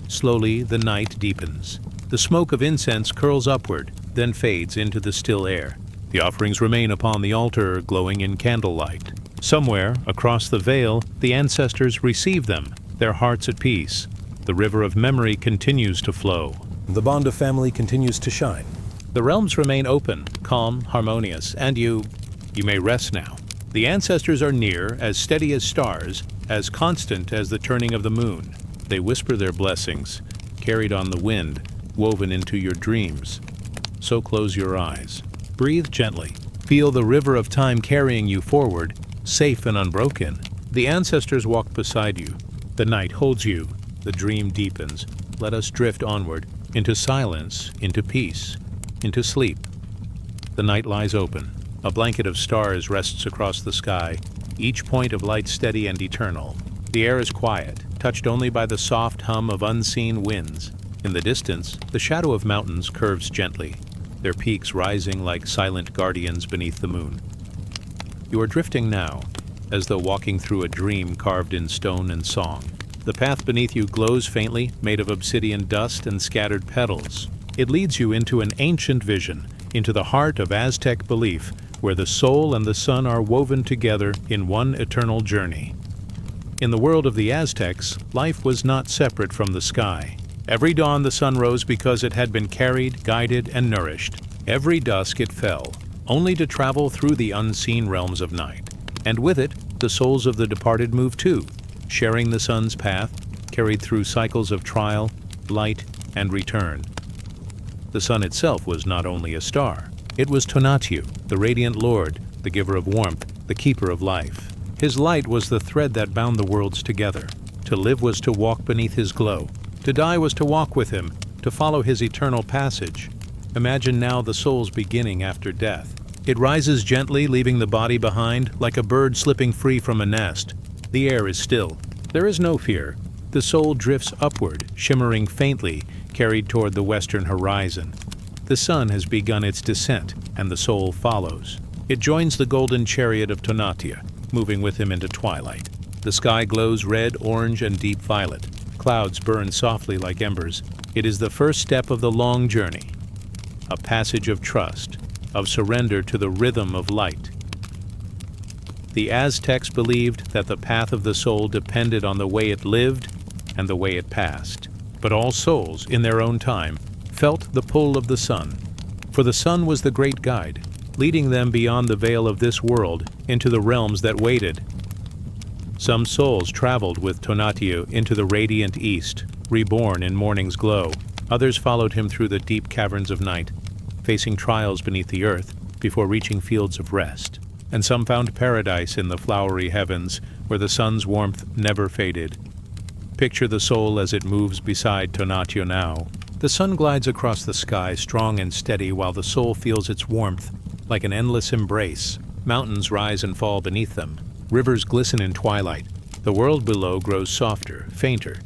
Slowly the night deepens. The smoke of incense curls upward, then fades into the still air. The offerings remain upon the altar, glowing in candlelight. Somewhere, across the veil, the ancestors receive them, their hearts at peace. The river of memory continues to flow. The bond of family continues to shine. The realms remain open, calm, harmonious, and you may rest now. The ancestors are near, as steady as stars, as constant as the turning of the moon. They whisper their blessings, carried on the wind, woven into your dreams. So close your eyes. Breathe gently. Feel the river of time carrying you forward, safe and unbroken. The ancestors walk beside you. The night holds you. The dream deepens. Let us drift onward, into silence, into peace, into sleep. The night lies open. A blanket of stars rests across the sky, each point of light steady and eternal. The air is quiet, touched only by the soft hum of unseen winds. In the distance, the shadow of mountains curves gently, their peaks rising like silent guardians beneath the moon. You are drifting now, as though walking through a dream carved in stone and song. The path beneath you glows faintly, made of obsidian dust and scattered petals. It leads you into an ancient vision, into the heart of Aztec belief, where the soul and the sun are woven together in one eternal journey. In the world of the Aztecs, life was not separate from the sky. Every dawn the sun rose because it had been carried, guided, and nourished. Every dusk it fell, only to travel through the unseen realms of night. And with it, the souls of the departed moved too, sharing the sun's path, carried through cycles of trial, light, and return. The sun itself was not only a star. It was Tonatiuh, the radiant lord, the giver of warmth, the keeper of life. His light was the thread that bound the worlds together. To live was to walk beneath his glow. To die was to walk with him, to follow his eternal passage. Imagine now the soul's beginning after death. It rises gently, leaving the body behind, like a bird slipping free from a nest. The air is still. There is no fear. The soul drifts upward, shimmering faintly, carried toward the western horizon. The sun has begun its descent, and the soul follows. It joins the golden chariot of Tonatiuh, moving with him into twilight. The sky glows red, orange, and deep violet. Clouds burn softly like embers. It is the first step of the long journey, a passage of trust, of surrender to the rhythm of light. The Aztecs believed that the path of the soul depended on the way it lived and the way it passed. But all souls, in their own time, felt the pull of the sun, for the sun was the great guide, leading them beyond the veil of this world into the realms that waited. Some souls traveled with Tonatiuh into the radiant east, reborn in morning's glow. Others followed him through the deep caverns of night, facing trials beneath the earth before reaching fields of rest. And some found paradise in the flowery heavens, where the sun's warmth never faded. Picture the soul as it moves beside Tonatiuh now. The sun glides across the sky, strong and steady, while the soul feels its warmth, like an endless embrace. Mountains rise and fall beneath them. Rivers glisten in twilight. The world below grows softer, fainter,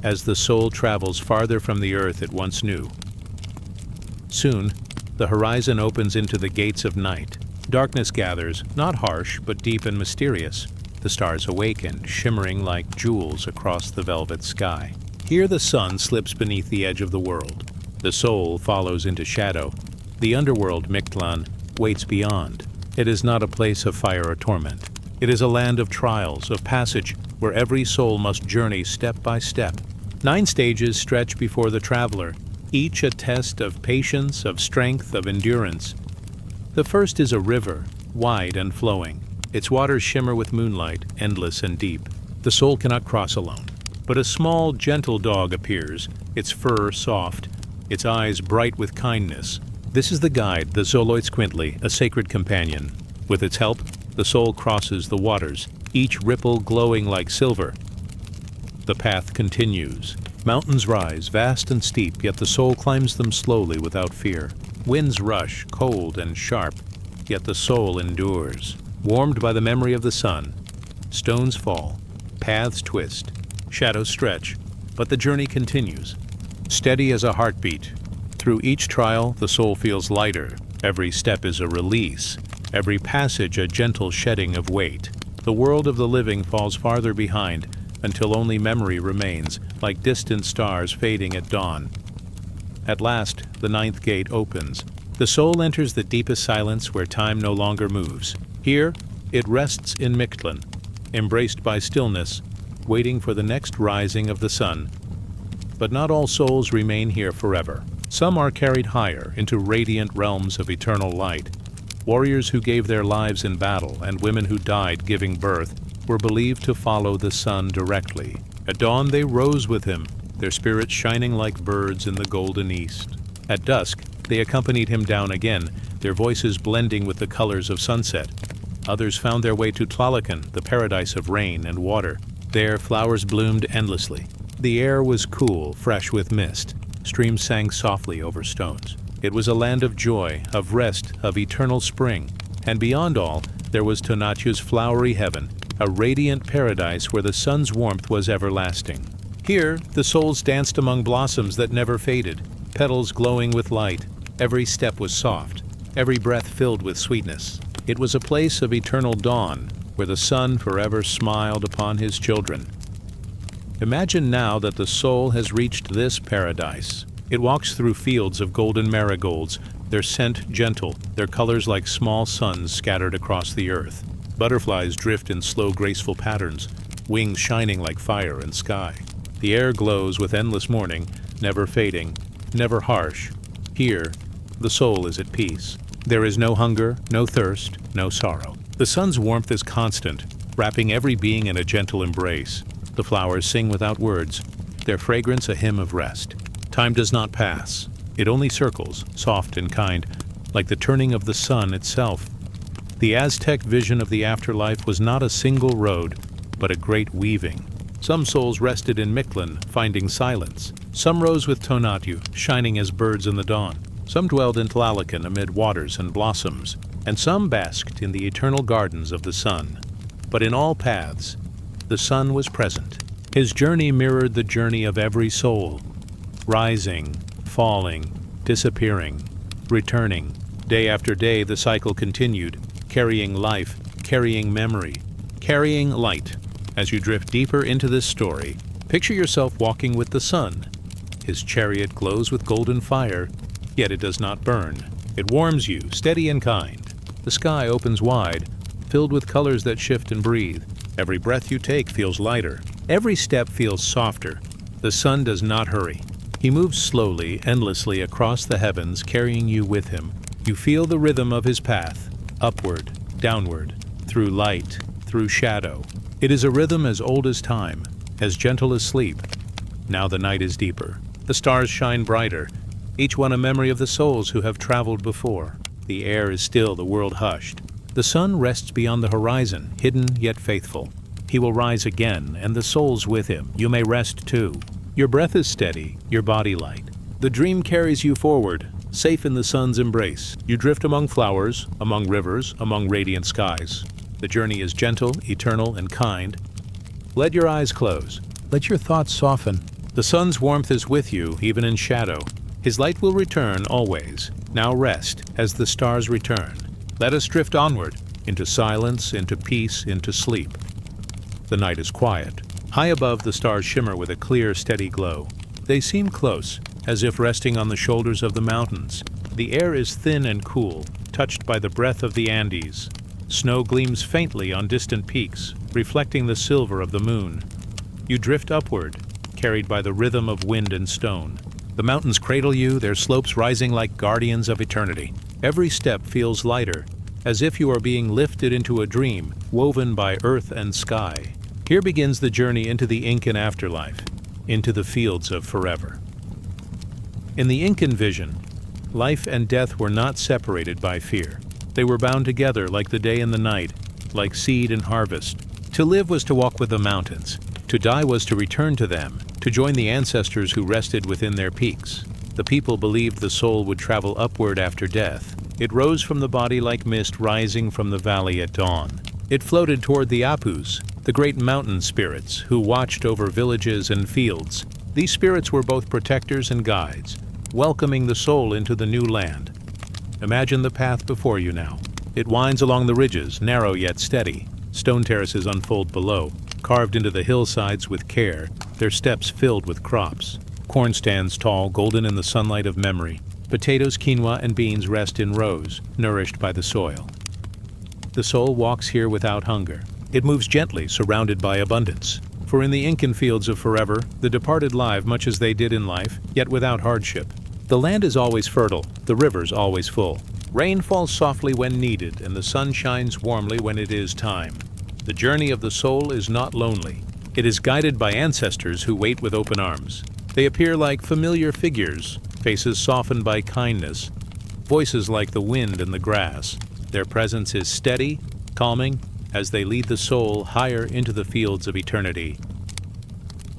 as the soul travels farther from the earth it once knew. Soon, the horizon opens into the gates of night. Darkness gathers, not harsh, but deep and mysterious. The stars awaken, shimmering like jewels across the velvet sky. Here the sun slips beneath the edge of the world. The soul follows into shadow. The underworld, Mictlan, waits beyond. It is not a place of fire or torment. It is a land of trials, of passage, where every soul must journey step by step. 9 stages stretch before the traveler, each a test of patience, of strength, of endurance. The first is a river, wide and flowing. Its waters shimmer with moonlight, endless and deep. The soul cannot cross alone. But a small, gentle dog appears, its fur soft, its eyes bright with kindness. This is the guide, the Xoloitzcuintli, a sacred companion. With its help, the soul crosses the waters, each ripple glowing like silver. The path continues. Mountains rise, vast and steep, yet the soul climbs them slowly without fear. Winds rush, cold and sharp, yet the soul endures. Warmed by the memory of the sun, stones fall, paths twist, shadows stretch, but the journey continues. Steady as a heartbeat. Through each trial, the soul feels lighter. Every step is a release. Every passage a gentle shedding of weight. The world of the living falls farther behind, until only memory remains, like distant stars fading at dawn. At last, the 9th gate opens. The soul enters the deepest silence where time no longer moves. Here, it rests in Mictlan, embraced by stillness, waiting for the next rising of the sun. But not all souls remain here forever. Some are carried higher into radiant realms of eternal light. Warriors who gave their lives in battle and women who died giving birth were believed to follow the sun directly. At dawn they rose with him, their spirits shining like birds in the golden east. At dusk they accompanied him down again, their voices blending with the colors of sunset. Others found their way to Tlalocan, the paradise of rain and water. There flowers bloomed endlessly. The air was cool, fresh with mist. Streams sang softly over stones. It was a land of joy, of rest, of eternal spring. And beyond all, there was Tonatiuh's flowery heaven, a radiant paradise where the sun's warmth was everlasting. Here, the souls danced among blossoms that never faded, petals glowing with light. Every step was soft, every breath filled with sweetness. It was a place of eternal dawn, where the sun forever smiled upon his children. Imagine now that the soul has reached this paradise. It walks through fields of golden marigolds, their scent gentle, their colors like small suns scattered across the earth. Butterflies drift in slow, graceful patterns, wings shining like fire and sky. The air glows with endless morning, never fading, never harsh. Here, the soul is at peace. There is no hunger, no thirst, no sorrow. The sun's warmth is constant, wrapping every being in a gentle embrace. The flowers sing without words, their fragrance a hymn of rest. Time does not pass. It only circles, soft and kind, like the turning of the sun itself. The Aztec vision of the afterlife was not a single road, but a great weaving. Some souls rested in Mictlan, finding silence. Some rose with Tonatiuh, shining as birds in the dawn. Some dwelled in Tlalocan amid waters and blossoms, and some basked in the eternal gardens of the sun. But in all paths, the sun was present. His journey mirrored the journey of every soul, rising, falling, disappearing, returning. Day after day, the cycle continued, carrying life, carrying memory, carrying light. As you drift deeper into this story, picture yourself walking with the sun. His chariot glows with golden fire, yet it does not burn. It warms you, steady and kind. The sky opens wide, filled with colors that shift and breathe. Every breath you take feels lighter. Every step feels softer. The sun does not hurry. He moves slowly, endlessly across the heavens, carrying you with him. You feel the rhythm of his path, upward, downward, through light, through shadow. It is a rhythm as old as time, as gentle as sleep. Now the night is deeper. The stars shine brighter, each one a memory of the souls who have traveled before. The air is still, the world hushed. The sun rests beyond the horizon, hidden yet faithful. He will rise again, and the souls with him. You may rest too. Your breath is steady, your body light. The dream carries you forward, safe in the sun's embrace. You drift among flowers, among rivers, among radiant skies. The journey is gentle, eternal, and kind. Let your eyes close. Let your thoughts soften. The sun's warmth is with you, even in shadow. His light will return always. Now rest, as the stars return. Let us drift onward, into silence, into peace, into sleep. The night is quiet. High above, the stars shimmer with a clear, steady glow. They seem close, as if resting on the shoulders of the mountains. The air is thin and cool, touched by the breath of the Andes. Snow gleams faintly on distant peaks, reflecting the silver of the moon. You drift upward, carried by the rhythm of wind and stone. The mountains cradle you, their slopes rising like guardians of eternity. Every step feels lighter, as if you are being lifted into a dream, woven by earth and sky. Here begins the journey into the Incan afterlife, into the fields of forever. In the Incan vision, life and death were not separated by fear. They were bound together like the day and the night, like seed and harvest. To live was to walk with the mountains. To die was to return to them, to join the ancestors who rested within their peaks. The people believed the soul would travel upward after death. It rose from the body like mist rising from the valley at dawn. It floated toward the Apus, the great mountain spirits who watched over villages and fields. These spirits were both protectors and guides, welcoming the soul into the new land. Imagine the path before you now. It winds along the ridges, narrow yet steady. Stone terraces unfold below, carved into the hillsides with care, their steps filled with crops. Corn stands tall, golden in the sunlight of memory. Potatoes, quinoa, and beans rest in rows, nourished by the soil. The soul walks here without hunger. It moves gently, surrounded by abundance. For in the Incan fields of forever, the departed live much as they did in life, yet without hardship. The land is always fertile, the rivers always full. Rain falls softly when needed, and the sun shines warmly when it is time. The journey of the soul is not lonely. It is guided by ancestors who wait with open arms. They appear like familiar figures, faces softened by kindness, voices like the wind and the grass. Their presence is steady, calming, as they lead the soul higher into the fields of eternity.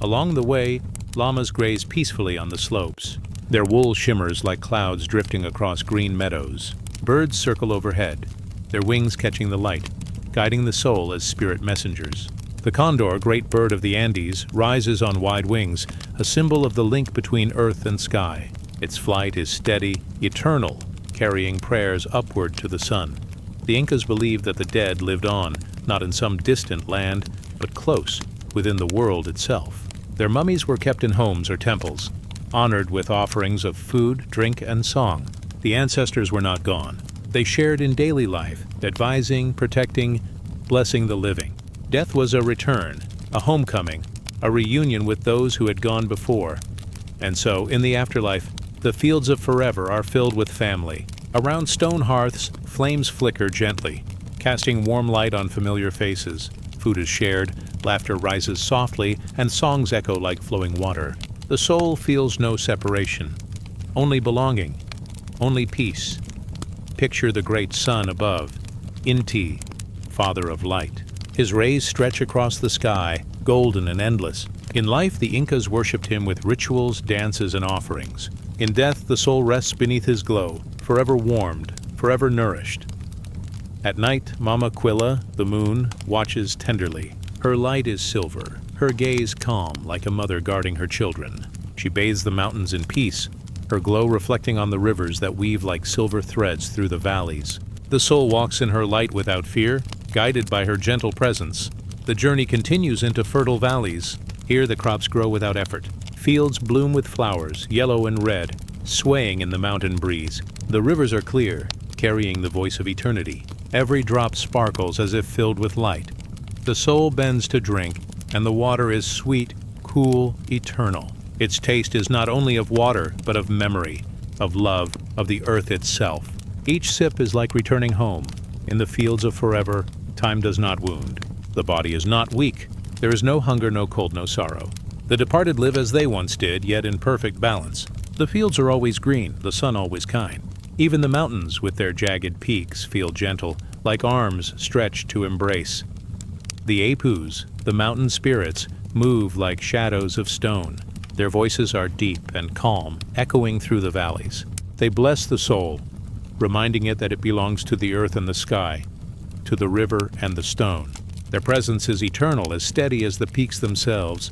Along the way, llamas graze peacefully on the slopes. Their wool shimmers like clouds drifting across green meadows. Birds circle overhead, their wings catching the light, guiding the soul as spirit messengers. The condor, great bird of the Andes, rises on wide wings, a symbol of the link between earth and sky. Its flight is steady, eternal, carrying prayers upward to the sun. The Incas believed that the dead lived on, not in some distant land, but close, within the world itself. Their mummies were kept in homes or temples, honored with offerings of food, drink, and song. The ancestors were not gone. They shared in daily life, advising, protecting, blessing the living. Death was a return, a homecoming, a reunion with those who had gone before. And so, in the afterlife, the fields of forever are filled with family. Around stone hearths, flames flicker gently, casting warm light on familiar faces. Food is shared, laughter rises softly, and songs echo like flowing water. The soul feels no separation, only belonging, only peace. Picture the great sun above, Inti, Father of Light. His rays stretch across the sky, golden and endless. In life, the Incas worshipped him with rituals, dances, and offerings. In death, the soul rests beneath his glow, forever warmed, forever nourished. At night, Mama Quilla, the moon, watches tenderly. Her light is silver, her gaze calm like a mother guarding her children. She bathes the mountains in peace, her glow reflecting on the rivers that weave like silver threads through the valleys. The soul walks in her light without fear, guided by her gentle presence. The journey continues into fertile valleys. Here the crops grow without effort. Fields bloom with flowers, yellow and red, swaying in the mountain breeze. The rivers are clear, carrying the voice of eternity. Every drop sparkles as if filled with light. The soul bends to drink, and the water is sweet, cool, eternal. Its taste is not only of water, but of memory, of love, of the earth itself. Each sip is like returning home. In the fields of forever, time does not wound. The body is not weak. There is no hunger, no cold, no sorrow. The departed live as they once did, yet in perfect balance. The fields are always green, the sun always kind. Even the mountains, with their jagged peaks, feel gentle, like arms stretched to embrace. The apus, the mountain spirits, move like shadows of stone. Their voices are deep and calm, echoing through the valleys. They bless the soul, reminding it that it belongs to the earth and the sky, to the river and the stone. Their presence is eternal, as steady as the peaks themselves.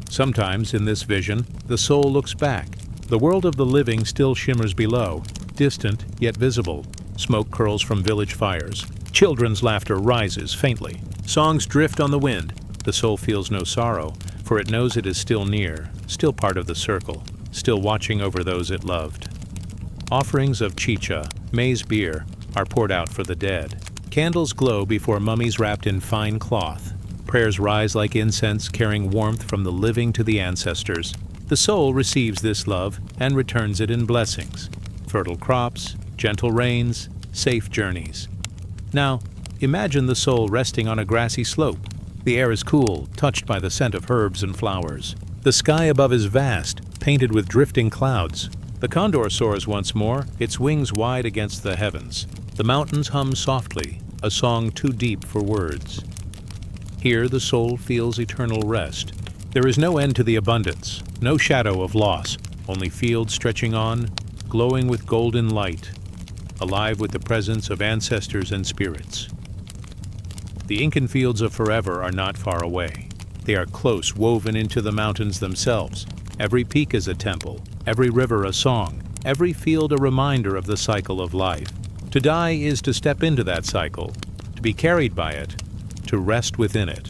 Sometimes, in this vision, the soul looks back. The world of the living still shimmers below, distant yet visible. Smoke curls from village fires. Children's laughter rises faintly. Songs drift on the wind. The soul feels no sorrow, for it knows it is still near, still part of the circle, still watching over those it loved. Offerings of chicha, maize beer, are poured out for the dead. Candles glow before mummies wrapped in fine cloth. Prayers rise like incense, carrying warmth from the living to the ancestors. The soul receives this love and returns it in blessings. Fertile crops, gentle rains, safe journeys. Now, imagine the soul resting on a grassy slope. The air is cool, touched by the scent of herbs and flowers. The sky above is vast, painted with drifting clouds. The condor soars once more, its wings wide against the heavens. The mountains hum softly, a song too deep for words. Here the soul feels eternal rest. There is no end to the abundance, no shadow of loss, only fields stretching on, glowing with golden light, alive with the presence of ancestors and spirits. The Incan fields of forever are not far away. They are close, woven into the mountains themselves. Every peak is a temple, every river a song, every field a reminder of the cycle of life. To die is to step into that cycle, to be carried by it, to rest within it.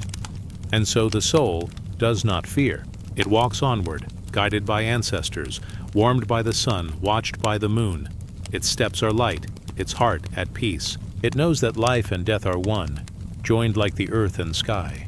And so the soul does not fear. It walks onward, guided by ancestors, warmed by the sun, watched by the moon. Its steps are light, its heart at peace. It knows that life and death are one, joined like the earth and sky.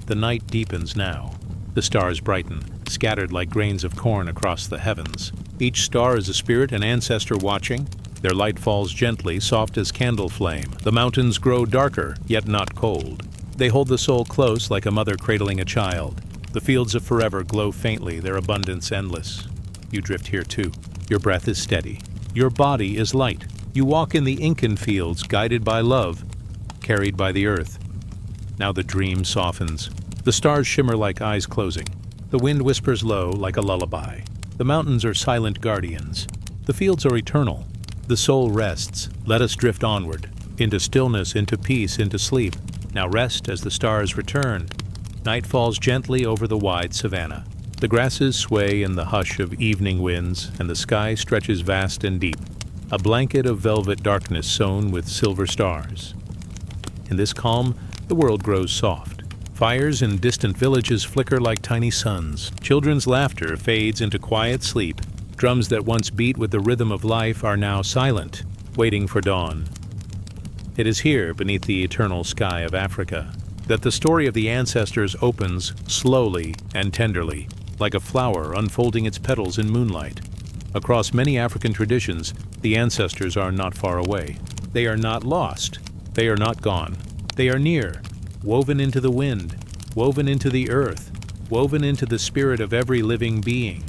The night deepens now. The stars brighten, scattered like grains of corn across the heavens. Each star is a spirit and ancestor watching. Their light falls gently, soft as candle flame. The mountains grow darker, yet not cold. They hold the soul close like a mother cradling a child. The fields of forever glow faintly, their abundance endless. You drift here too. Your breath is steady. Your body is light. You walk in the Incan fields, guided by love, carried by the earth. Now the dream softens. The stars shimmer like eyes closing. The wind whispers low like a lullaby. The mountains are silent guardians. The fields are eternal. The soul rests. Let us drift onward, into stillness, into peace, into sleep. Now rest as the stars return. Night falls gently over the wide savanna. The grasses sway in the hush of evening winds, and the sky stretches vast and deep, a blanket of velvet darkness sown with silver stars. In this calm, the world grows soft. Fires in distant villages flicker like tiny suns. Children's laughter fades into quiet sleep. Drums that once beat with the rhythm of life are now silent, waiting for dawn. It is here, beneath the eternal sky of Africa, that the story of the ancestors opens slowly and tenderly, like a flower unfolding its petals in moonlight. Across many African traditions, the ancestors are not far away. They are not lost. They are not gone. They are near, woven into the wind, woven into the earth, woven into the spirit of every living being.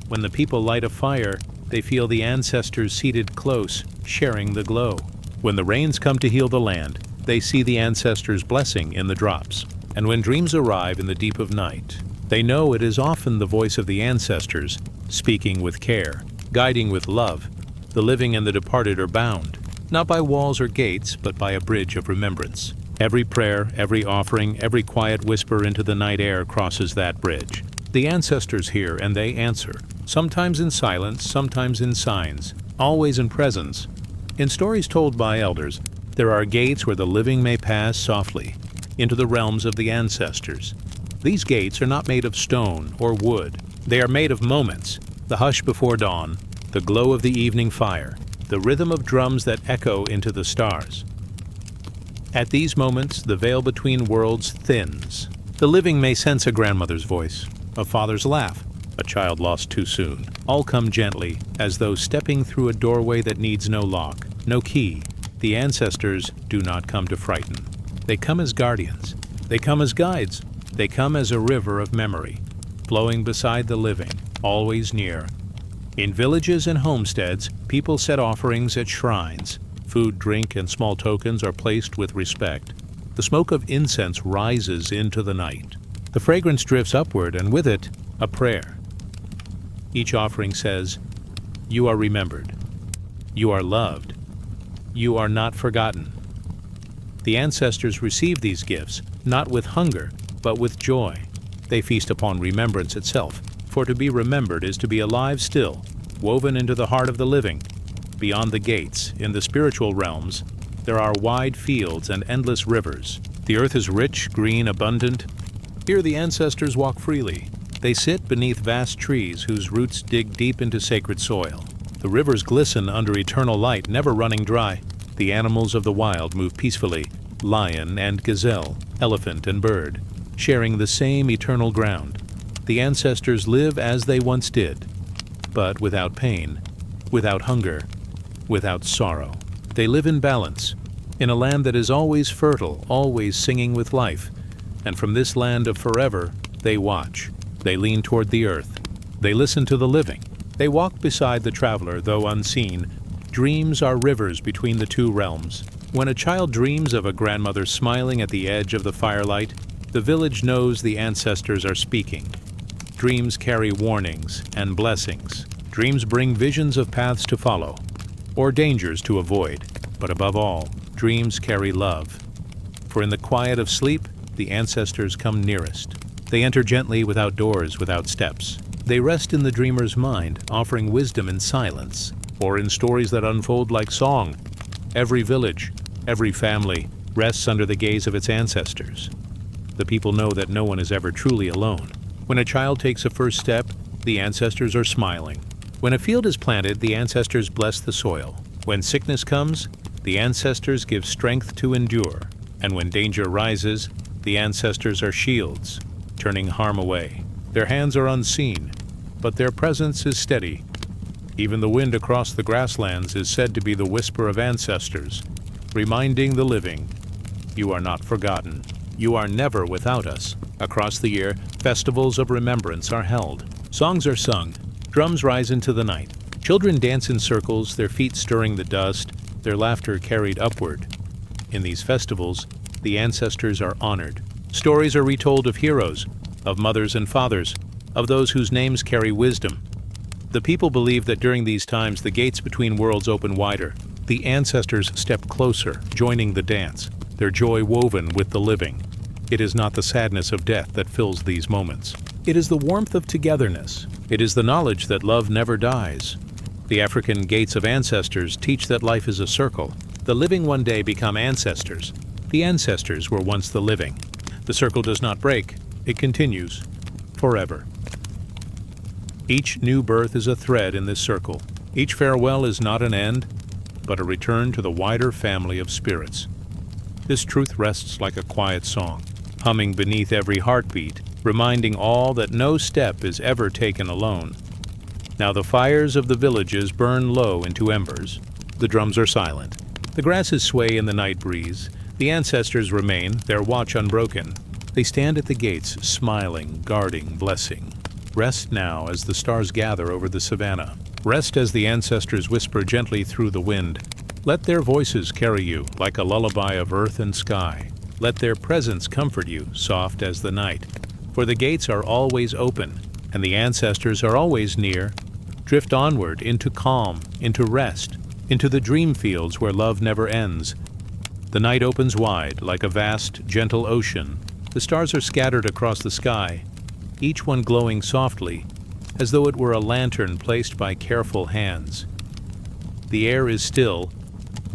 When the people light a fire, they feel the ancestors seated close, sharing the glow. When the rains come to heal the land, they see the ancestors' blessing in the drops. And when dreams arrive in the deep of night, they know it is often the voice of the ancestors, speaking with care, guiding with love. The living and the departed are bound, not by walls or gates, but by a bridge of remembrance. Every prayer, every offering, every quiet whisper into the night air crosses that bridge. The ancestors hear and they answer, sometimes in silence, sometimes in signs, always in presence. In stories told by elders, there are gates where the living may pass softly into the realms of the ancestors. These gates are not made of stone or wood. They are made of moments, the hush before dawn, the glow of the evening fire, the rhythm of drums that echo into the stars. At these moments, the veil between worlds thins. The living may sense a grandmother's voice, a father's laugh, a child lost too soon. All come gently, as though stepping through a doorway that needs no lock, no key. The ancestors do not come to frighten. They come as guardians. They come as guides. They come as a river of memory, flowing beside the living, always near. In villages and homesteads, people set offerings at shrines. Food, drink, and small tokens are placed with respect. The smoke of incense rises into the night. The fragrance drifts upward, and with it, a prayer. Each offering says, "You are remembered. You are loved. You are not forgotten." The ancestors receive these gifts, not with hunger, but with joy. They feast upon remembrance itself, for to be remembered is to be alive still, woven into the heart of the living. Beyond the gates, in the spiritual realms, there are wide fields and endless rivers. The earth is rich, green, abundant. Here the ancestors walk freely. They sit beneath vast trees whose roots dig deep into sacred soil. The rivers glisten under eternal light, never running dry. The animals of the wild move peacefully, lion and gazelle, elephant and bird, sharing the same eternal ground. The ancestors live as they once did, but without pain, without hunger, without sorrow. They live in balance, in a land that is always fertile, always singing with life. And from this land of forever, they watch. They lean toward the earth. They listen to the living. They walk beside the traveler, though unseen. Dreams are rivers between the two realms. When a child dreams of a grandmother smiling at the edge of the firelight, the village knows the ancestors are speaking. Dreams carry warnings and blessings. Dreams bring visions of paths to follow, or dangers to avoid. But above all, dreams carry love. For in the quiet of sleep, the ancestors come nearest. They enter gently without doors, without steps. They rest in the dreamer's mind, offering wisdom in silence, or in stories that unfold like song. Every village, every family, rests under the gaze of its ancestors. The people know that no one is ever truly alone. When a child takes a first step, the ancestors are smiling. When a field is planted, the ancestors bless the soil. When sickness comes, the ancestors give strength to endure. And when danger rises, the ancestors are shields, turning harm away. Their hands are unseen, but their presence is steady. Even the wind across the grasslands is said to be the whisper of ancestors, reminding the living, you are not forgotten. You are never without us. Across the year, festivals of remembrance are held. Songs are sung, drums rise into the night. Children dance in circles, their feet stirring the dust, their laughter carried upward. In these festivals, the ancestors are honored. Stories are retold of heroes, of mothers and fathers, of those whose names carry wisdom. The people believe that during these times the gates between worlds open wider. The ancestors step closer, joining the dance, their joy woven with the living. It is not the sadness of death that fills these moments. It is the warmth of togetherness. It is the knowledge that love never dies. The African gates of ancestors teach that life is a circle. The living one day become ancestors. The ancestors were once the living. The circle does not break. It continues forever. Each new birth is a thread in this circle. Each farewell is not an end, but a return to the wider family of spirits. This truth rests like a quiet song, humming beneath every heartbeat, reminding all that no step is ever taken alone. Now the fires of the villages burn low into embers. The drums are silent. The grasses sway in the night breeze. The ancestors remain, their watch unbroken. They stand at the gates, smiling, guarding, blessing. Rest now as the stars gather over the savannah. Rest as the ancestors whisper gently through the wind. Let their voices carry you like a lullaby of earth and sky. Let their presence comfort you, soft as the night. For the gates are always open, and the ancestors are always near. Drift onward into calm, into rest, into the dream fields where love never ends. The night opens wide like a vast, gentle ocean. The stars are scattered across the sky, each one glowing softly, as though it were a lantern placed by careful hands. The air is still,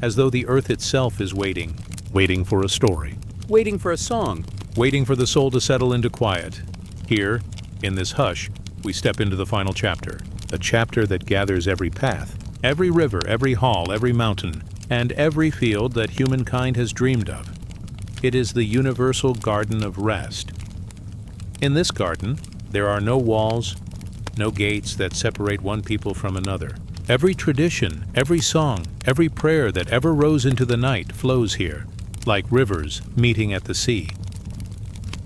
as though the earth itself is waiting, waiting for a story, waiting for a song, waiting for the soul to settle into quiet. Here, in this hush, we step into the final chapter, a chapter that gathers every path, every river, every hall, every mountain, and every field that humankind has dreamed of. It is the universal garden of rest. In this garden, there are no walls, no gates that separate one people from another. Every tradition, every song, every prayer that ever rose into the night flows here, like rivers meeting at the sea.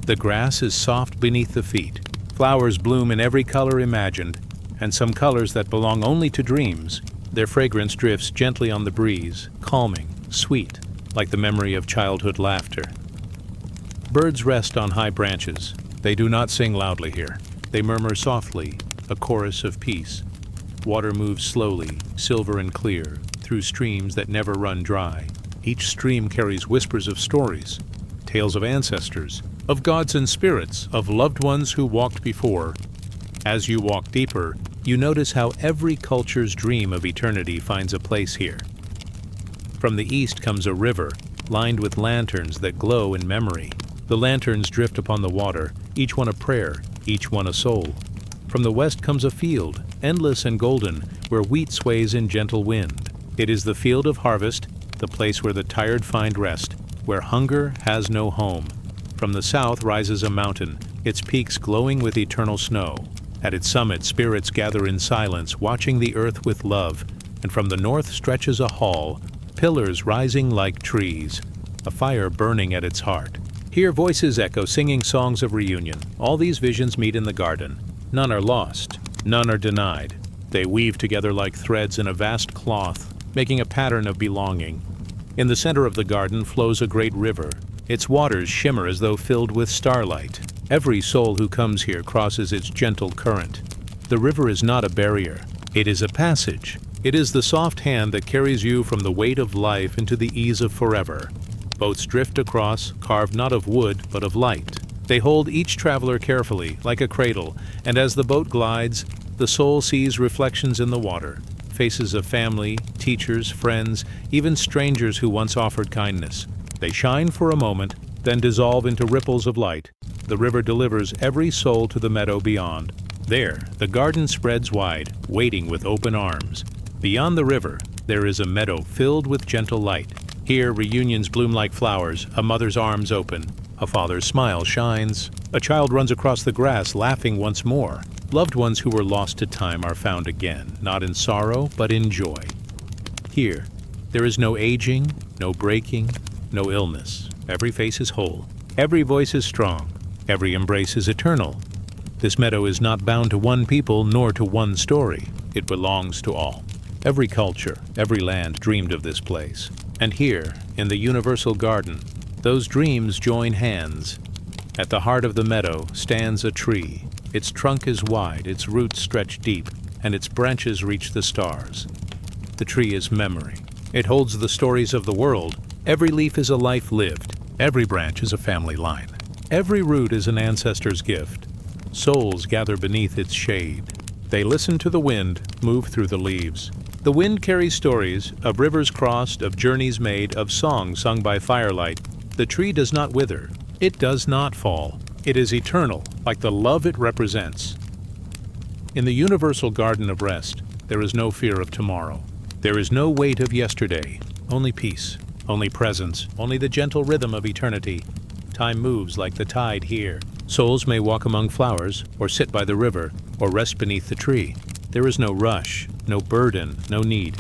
The grass is soft beneath the feet. Flowers bloom in every color imagined, and some colors that belong only to dreams. Their fragrance drifts gently on the breeze, calming, sweet, like the memory of childhood laughter. Birds rest on high branches. They do not sing loudly here. They murmur softly, a chorus of peace. Water moves slowly, silver and clear, through streams that never run dry. Each stream carries whispers of stories, tales of ancestors, of gods and spirits, of loved ones who walked before. As you walk deeper, you notice how every culture's dream of eternity finds a place here. From the east comes a river, lined with lanterns that glow in memory. The lanterns drift upon the water, each one a prayer, each one a soul. From the west comes a field, endless and golden, where wheat sways in gentle wind. It is the field of harvest, the place where the tired find rest, where hunger has no home. From the south rises a mountain, its peaks glowing with eternal snow. At its summit, spirits gather in silence, watching the earth with love. And from the north stretches a hall, pillars rising like trees, a fire burning at its heart. Here voices echo, singing songs of reunion. All these visions meet in the garden. None are lost, none are denied. They weave together like threads in a vast cloth, making a pattern of belonging. In the center of the garden flows a great river. Its waters shimmer as though filled with starlight. Every soul who comes here crosses its gentle current. The river is not a barrier. It is a passage. It is the soft hand that carries you from the weight of life into the ease of forever. Boats drift across, carved not of wood, but of light. They hold each traveler carefully, like a cradle, and as the boat glides, the soul sees reflections in the water, faces of family, teachers, friends, even strangers who once offered kindness. They shine for a moment, then dissolve into ripples of light. The river delivers every soul to the meadow beyond. There, the garden spreads wide, waiting with open arms. Beyond the river, there is a meadow filled with gentle light. Here, reunions bloom like flowers, a mother's arms open. A father's smile shines. A child runs across the grass, laughing once more. Loved ones who were lost to time are found again, not in sorrow, but in joy. Here, there is no aging, no breaking, no illness. Every face is whole. Every voice is strong. Every embrace is eternal. This meadow is not bound to one people nor to one story. It belongs to all. Every culture, every land dreamed of this place. And here, in the universal garden, those dreams join hands. At the heart of the meadow stands a tree. Its trunk is wide, its roots stretch deep, and its branches reach the stars. The tree is memory. It holds the stories of the world. Every leaf is a life lived. Every branch is a family line. Every root is an ancestor's gift. Souls gather beneath its shade. They listen to the wind move through the leaves. The wind carries stories of rivers crossed, of journeys made, of songs sung by firelight. The tree does not wither. It does not fall. It is eternal, like the love it represents. In the universal garden of rest, there is no fear of tomorrow. There is no weight of yesterday, only peace, only presence, only the gentle rhythm of eternity. Time moves like the tide here. Souls may walk among flowers, or sit by the river, or rest beneath the tree. There is no rush, no burden, no need.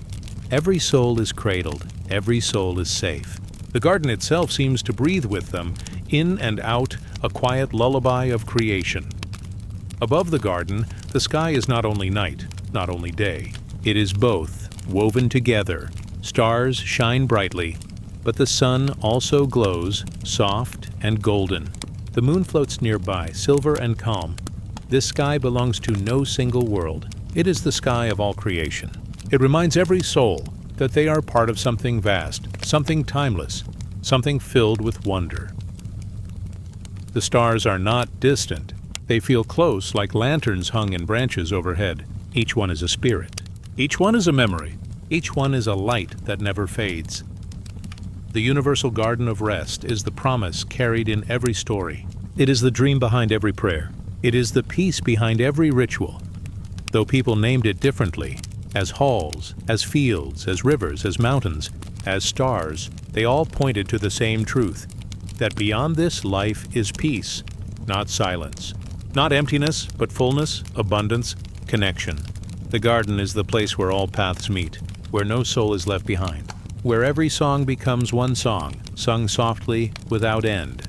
Every soul is cradled, every soul is safe. The garden itself seems to breathe with them, in and out, a quiet lullaby of creation. Above the garden, the sky is not only night, not only day. It is both, woven together. Stars shine brightly, but the sun also glows, soft and golden. The moon floats nearby, silver and calm. This sky belongs to no single world. It is the sky of all creation. It reminds every soul that they are part of something vast, something timeless, something filled with wonder. The stars are not distant. They feel close, like lanterns hung in branches overhead. Each one is a spirit. Each one is a memory. Each one is a light that never fades. The universal garden of rest is the promise carried in every story. It is the dream behind every prayer. It is the peace behind every ritual. Though people named it differently, as halls, as fields, as rivers, as mountains, as stars, they all pointed to the same truth, that beyond this life is peace, not silence, not emptiness, but fullness, abundance, connection. The garden is the place where all paths meet, where no soul is left behind, where every song becomes one song, sung softly, without end.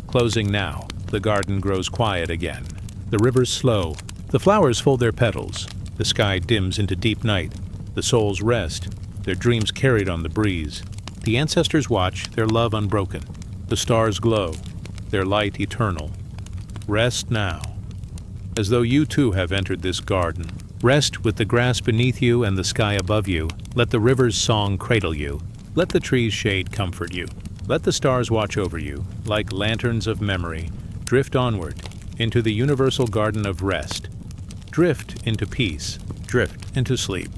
Closing now, the garden grows quiet again. The rivers slow. The flowers fold their petals. The sky dims into deep night. The souls rest, their dreams carried on the breeze. The ancestors watch, their love unbroken. The stars glow, their light eternal. Rest now, as though you too have entered this garden. Rest with the grass beneath you and the sky above you. Let the river's song cradle you. Let the tree's shade comfort you. Let the stars watch over you, like lanterns of memory. Drift onward, into the universal garden of rest. Drift into peace. Drift into sleep.